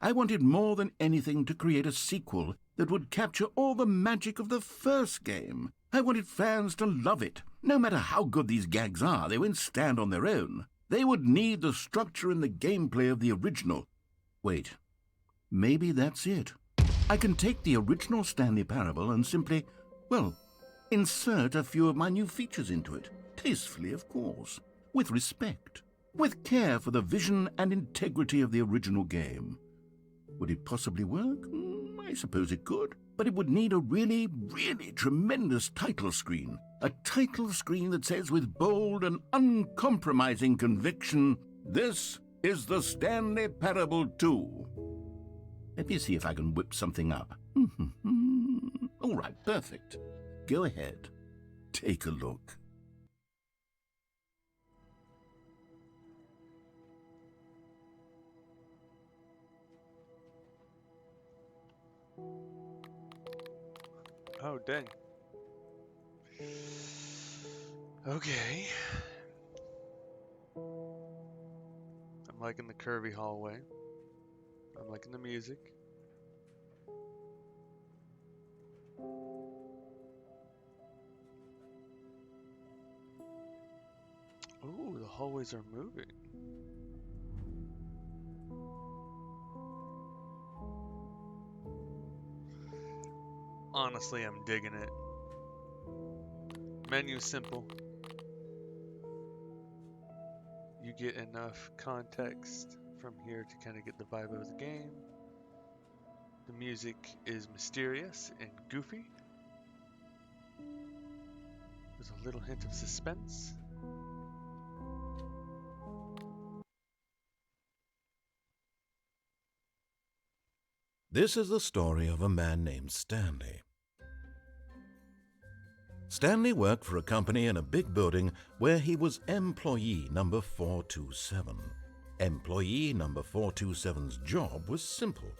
I wanted more than anything to create a sequel that would capture all the magic of the first game. I wanted fans to love it. No matter how good these gags are, they won't stand on their own. They would need the structure and the gameplay of the original. Wait, maybe that's it. I can take the original Stanley Parable and simply, well, insert a few of my new features into it. Tastefully, of course. With respect. With care for the vision and integrity of the original game. Would it possibly work? I suppose it could. But it would need a really, really tremendous title screen. A title screen that says with bold and uncompromising conviction, "This is the Stanley Parable 2. Let me see if I can whip something up. All right, perfect. Go ahead. Take a look. Oh, dang. Okay. I'm liking the curvy hallway. I'm liking the music. Ooh, the hallways are moving. Honestly, I'm digging it. Menu simple. You get enough context from here to kind of get the vibe of the game. The music is mysterious and goofy. There's a little hint of suspense. This is the story of a man named Stanley. Stanley worked for a company in a big building where he was employee number 427. Employee number 427's job was simple.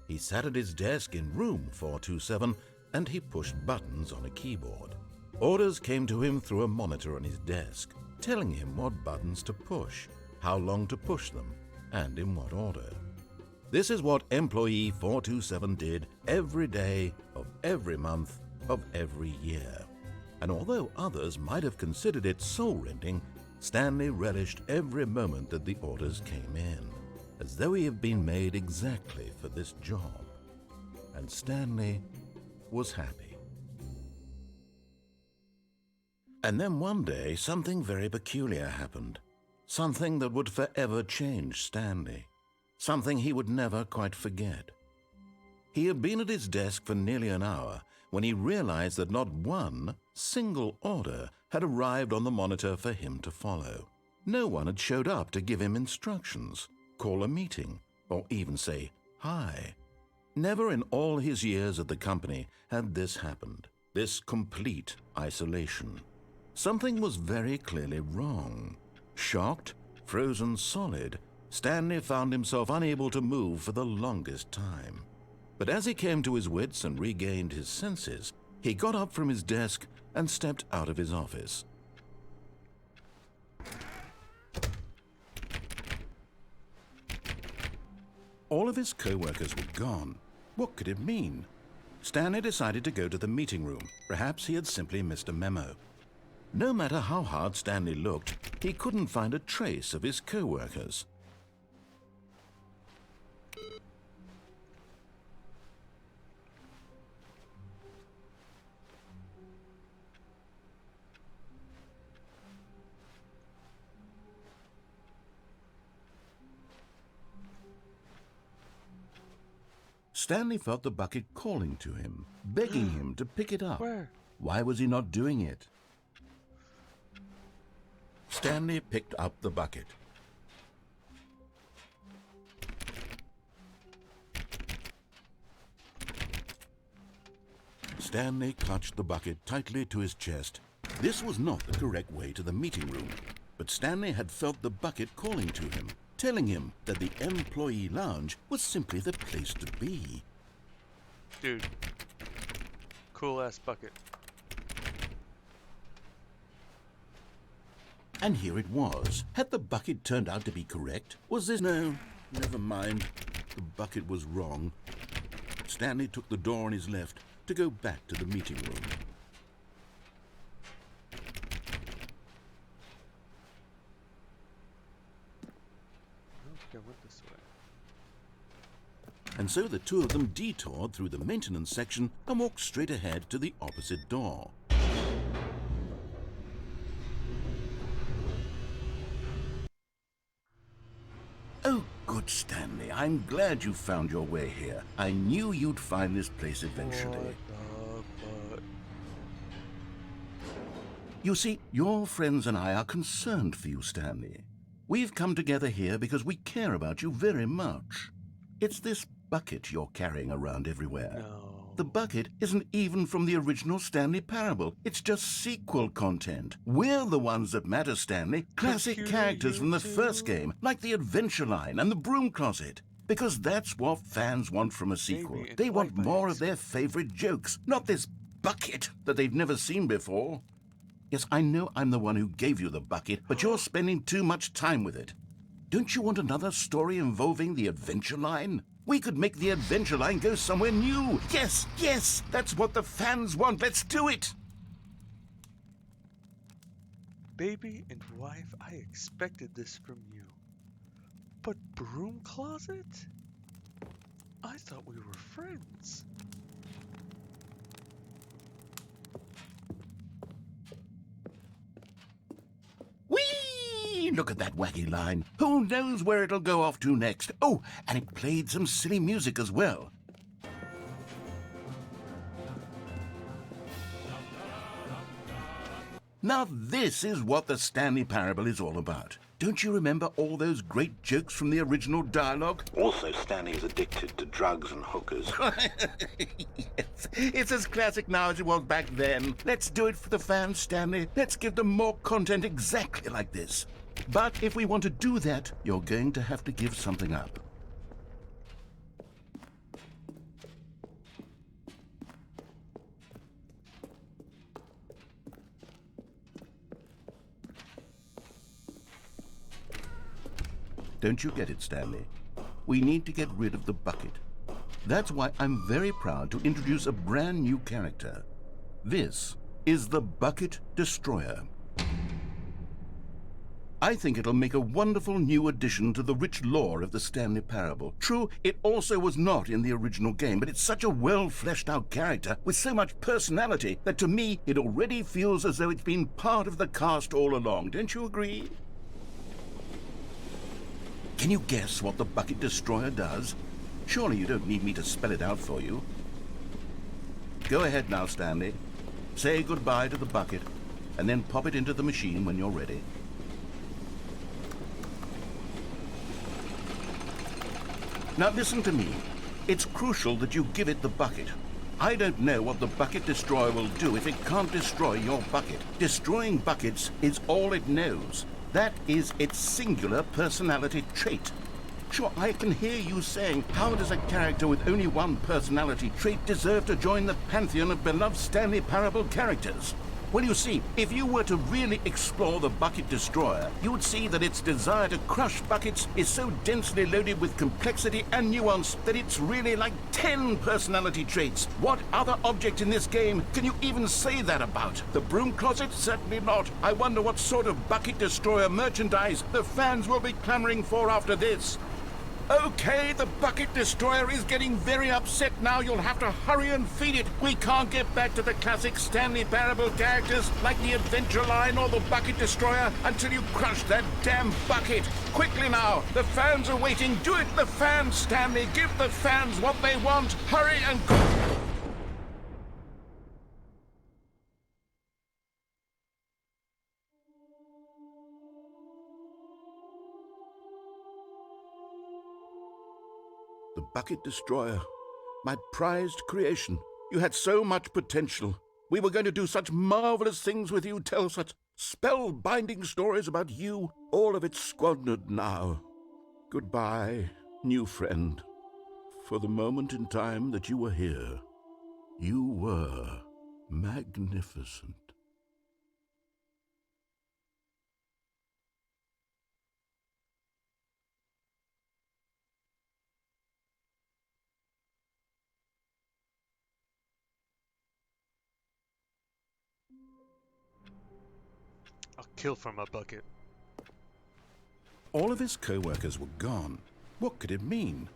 He sat at his desk in room 427 and he pushed buttons on a keyboard. Orders came to him through a monitor on his desk, telling him what buttons to push, how long to push them, and in what order. This is what employee 427 did every day of every month of every year. And although others might have considered it soul-rending, Stanley relished every moment that the orders came in, as though he had been made exactly for this job. And Stanley was happy. And then one day, something very peculiar happened. Something that would forever change Stanley. Something he would never quite forget. He had been at his desk for nearly an hour when he realized that not one single order had arrived on the monitor for him to follow. No one had showed up to give him instructions, call a meeting, or even say hi. Never in all his years at the company had this happened, this complete isolation. Something was very clearly wrong. Shocked, frozen solid, Stanley found himself unable to move for the longest time. But as he came to his wits and regained his senses, he got up from his desk and stepped out of his office. All of his co-workers were gone. What could it mean? Stanley decided to go to the meeting room. Perhaps he had simply missed a memo. No matter how hard Stanley looked, he couldn't find a trace of his co-workers. Stanley felt the bucket calling to him, begging him to pick it up. Where? Why was he not doing it? Stanley picked up the bucket. Stanley clutched the bucket tightly to his chest. This was not the correct way to the meeting room, but Stanley had felt the bucket calling to him, telling him that the employee lounge was simply the place to be. Dude. Cool ass bucket. And here it was. Had the bucket turned out to be correct? Was this... No, never mind. The bucket was wrong. Stanley took the door on his left to go back to the meeting room. Okay, went this way. And so the two of them detoured through the maintenance section and walked straight ahead to the opposite door. Oh, good, Stanley. I'm glad you found your way here. I knew you'd find this place eventually. What the fuck? You see, your friends and I are concerned for you, Stanley. We've come together here because we care about you very much. It's this bucket you're carrying around everywhere. No. The bucket isn't even from the original Stanley Parable. It's just sequel content. We're the ones that matter, Stanley. Classic characters from the first game, like the Adventure Line and the Broom Closet. Because that's what fans want from a sequel. Maybe They want Twilight. more of their favorite jokes, not this bucket that they've never seen before. Yes, I know I'm the one who gave you the bucket, but you're spending too much time with it. Don't you want another story involving the Adventure Line? We could make the Adventure Line go somewhere new. Yes, yes, that's what the fans want. Let's do it. Baby and wife, I expected this from you. But broom closet? I thought we were friends. Whee! Look at that wacky line. Who knows where it'll go off to next? Oh, and it played some silly music as well. Now this is what the Stanley Parable is all about. Don't you remember all those great jokes from the original dialogue? Also, Stanley is addicted to drugs and hookers. Yes, it's as classic now as it was back then. Let's do it for the fans, Stanley. Let's give them more content exactly like this. But if we want to do that, you're going to have to give something up. Don't you get it, Stanley? We need to get rid of the bucket. That's why I'm very proud to introduce a brand new character. This is the Bucket Destroyer. I think it'll make a wonderful new addition to the rich lore of the Stanley Parable. True, it also was not in the original game, but it's such a well-fleshed-out character with so much personality that to me it already feels as though it's been part of the cast all along. Don't you agree? Can you guess what the Bucket Destroyer does? Surely you don't need me to spell it out for you. Go ahead now, Stanley. Say goodbye to the bucket, and then pop it into the machine when you're ready. Now listen to me. It's crucial that you give it the bucket. I don't know what the Bucket Destroyer will do if it can't destroy your bucket. Destroying buckets is all it knows. That is its singular personality trait. Sure, I can hear you saying, how does a character with only one personality trait deserve to join the pantheon of beloved Stanley Parable characters? Well, you see, if you were to really explore the Bucket Destroyer, you would see that its desire to crush buckets is so densely loaded with complexity and nuance that it's really like 10 personality traits. What other object in this game can you even say that about? The broom closet? Certainly not. I wonder what sort of Bucket Destroyer merchandise the fans will be clamoring for after this. Okay, the Bucket Destroyer is getting very upset now. You'll have to hurry and feed it. We can't get back to the classic Stanley Parable characters like the Adventure Line or the Bucket Destroyer until you crush that damn bucket. Quickly now, the fans are waiting. Do it, the fans, Stanley. Give the fans what they want. Hurry and... The Bucket Destroyer, my prized creation. You had so much potential. We were going to do such marvelous things with you, tell such spellbinding stories about you. All of it squandered now. Goodbye, new friend. For the moment in time that you were here, you were magnificent. I'll kill for my bucket. All of his co-workers were gone. What could it mean?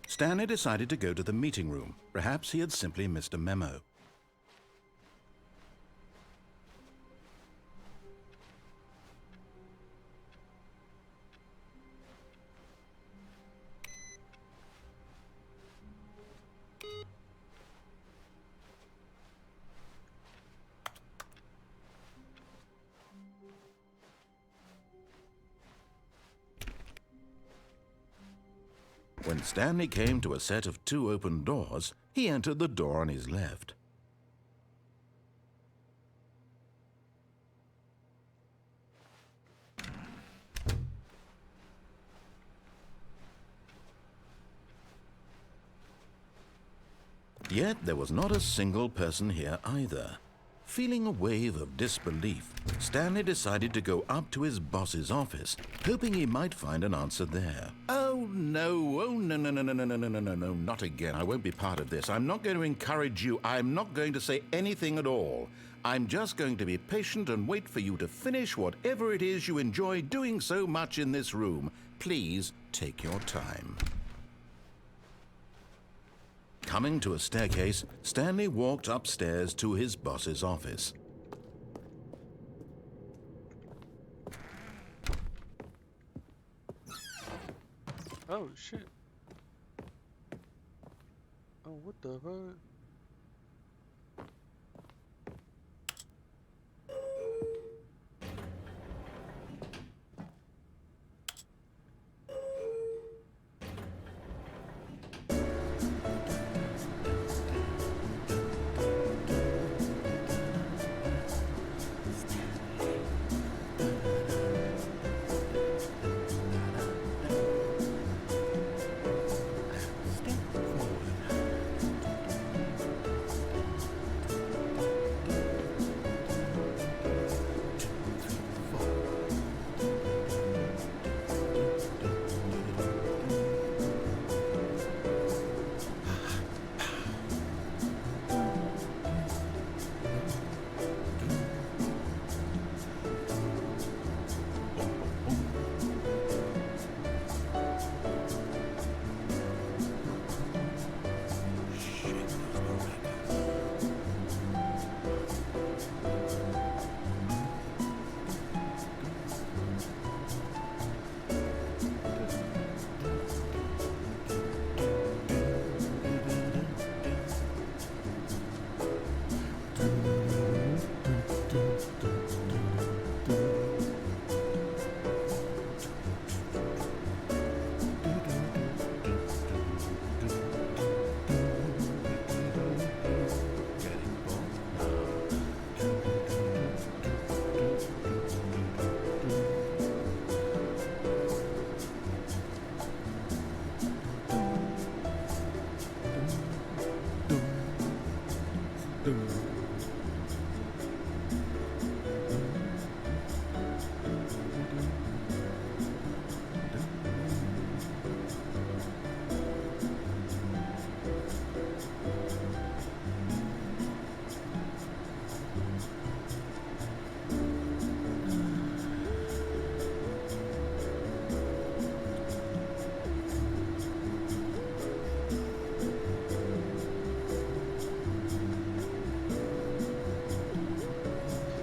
Stanley decided to go to the meeting room. Perhaps he had simply missed a memo. When Stanley came to a set of 2 open doors, he entered the door on his left. Yet there was not a single person here either. Feeling a wave of disbelief, Stanley decided to go up to his boss's office, hoping he might find an answer there. Oh no, not again. I won't be part of this. I'm not going to encourage you. I'm not going to say anything at all. I'm just going to be patient and wait for you to finish whatever it is you enjoy doing so much in this room. Please take your time. Coming to a staircase, Stanley walked upstairs to his boss's office. Oh, shit. Oh, what the fuck?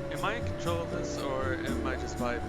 Am I in control of this, or am I just vibing?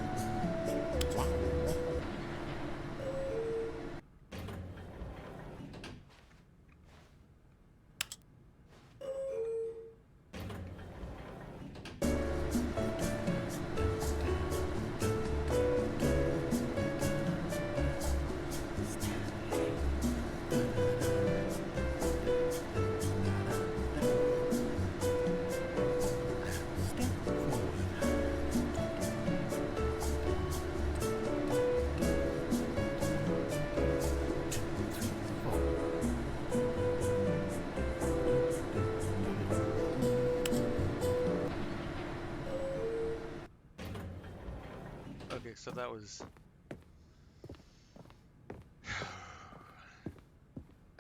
Okay, so that was...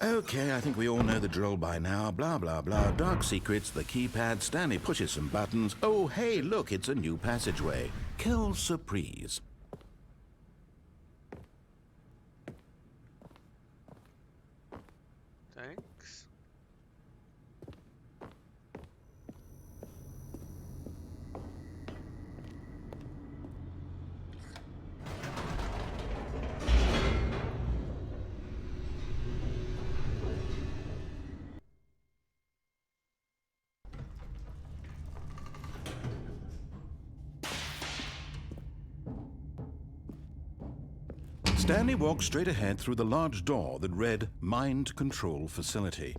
Okay, I think we all know the drill by now. Blah, blah, blah. Dark secrets, the keypad. Stanley pushes some buttons. Oh, hey, look, it's a new passageway. Quelle surprise. Thanks. Stanley walked straight ahead through the large door that read Mind Control Facility.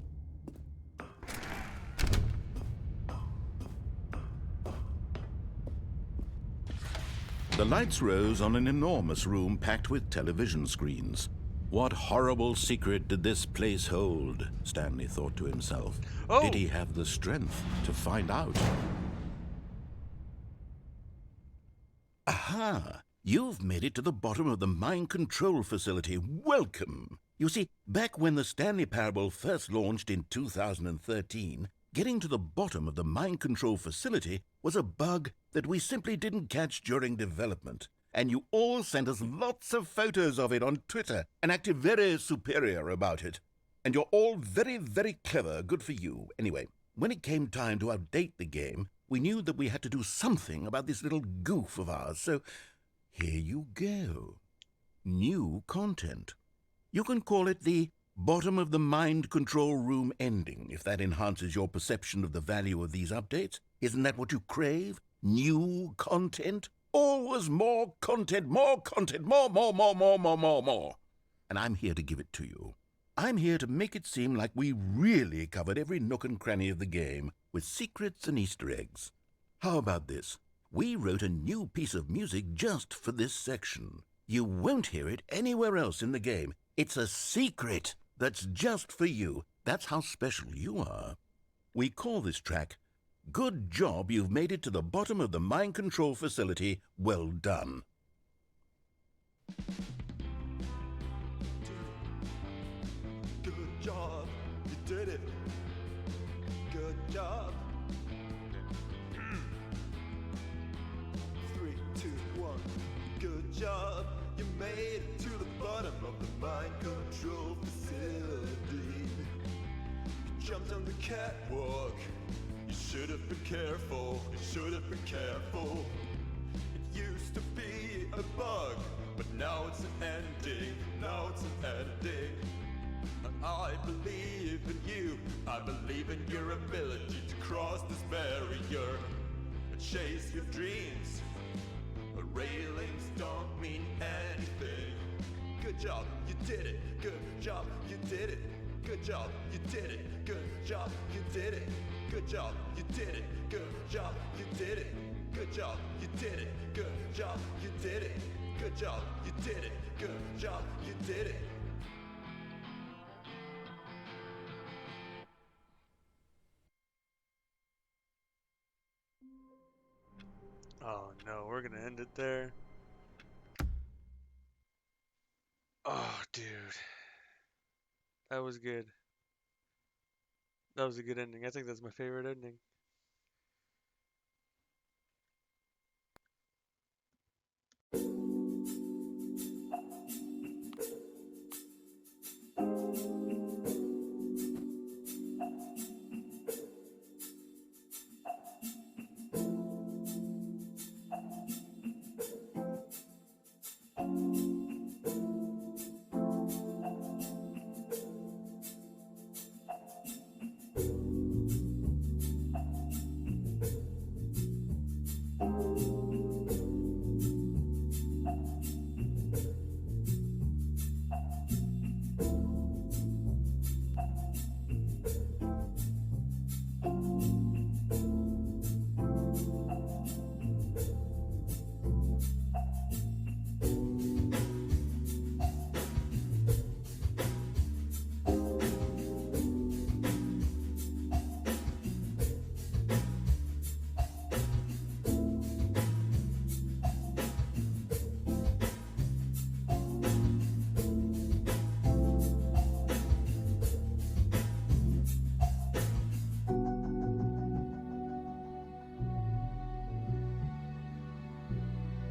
The lights rose on an enormous room packed with television screens. What horrible secret did this place hold? Stanley thought to himself. Oh! Did he have the strength to find out? Aha! You've made it to the bottom of the mind control facility. Welcome! You see, back when the Stanley Parable first launched in 2013, Getting to the bottom of the mind control facility was a bug that we simply didn't catch during development. And you all sent us lots of photos of it on Twitter and acted very superior about it. And you're all very, very clever. Good for you. Anyway, when it came time to update the game, we knew that we had to do something about this little goof of ours. So here you go. New content. You can call it the bottom of the mind control room ending, if that enhances your perception of the value of these updates. Isn't that what you crave? New content? Always more content, more content, more. And I'm here to give it to you. I'm here to make it seem like we really covered every nook and cranny of the game, with secrets and Easter eggs. How about this? We wrote a new piece of music just for this section. You won't hear it anywhere else in the game. It's a secret that's just for you. That's how special you are. We call this track, Good Job You've Made It to the Bottom of the Mind Control Facility. Well done. Good job, you did it. Good job. 3, 2, 1. Good job, you made it to the bottom of the mind control facility. You jumped on the catwalk. You should have been careful. You should have been careful. It used to be a bug, but now it's an ending. Now it's an ending. I believe in you. I believe in your ability to cross this barrier and chase your dreams. But railings don't mean anything. Good job, you did it. Good job, you did it. Good job, you did it. Good job, you did it. Good job, you did it. Good job, you did it. Good job, you did it. Good job, you did it. Good job, you did it. Good job, you did it. Oh no, we're gonna end it there. Oh, dude. That was good. That was a good ending. I think that's my favorite ending.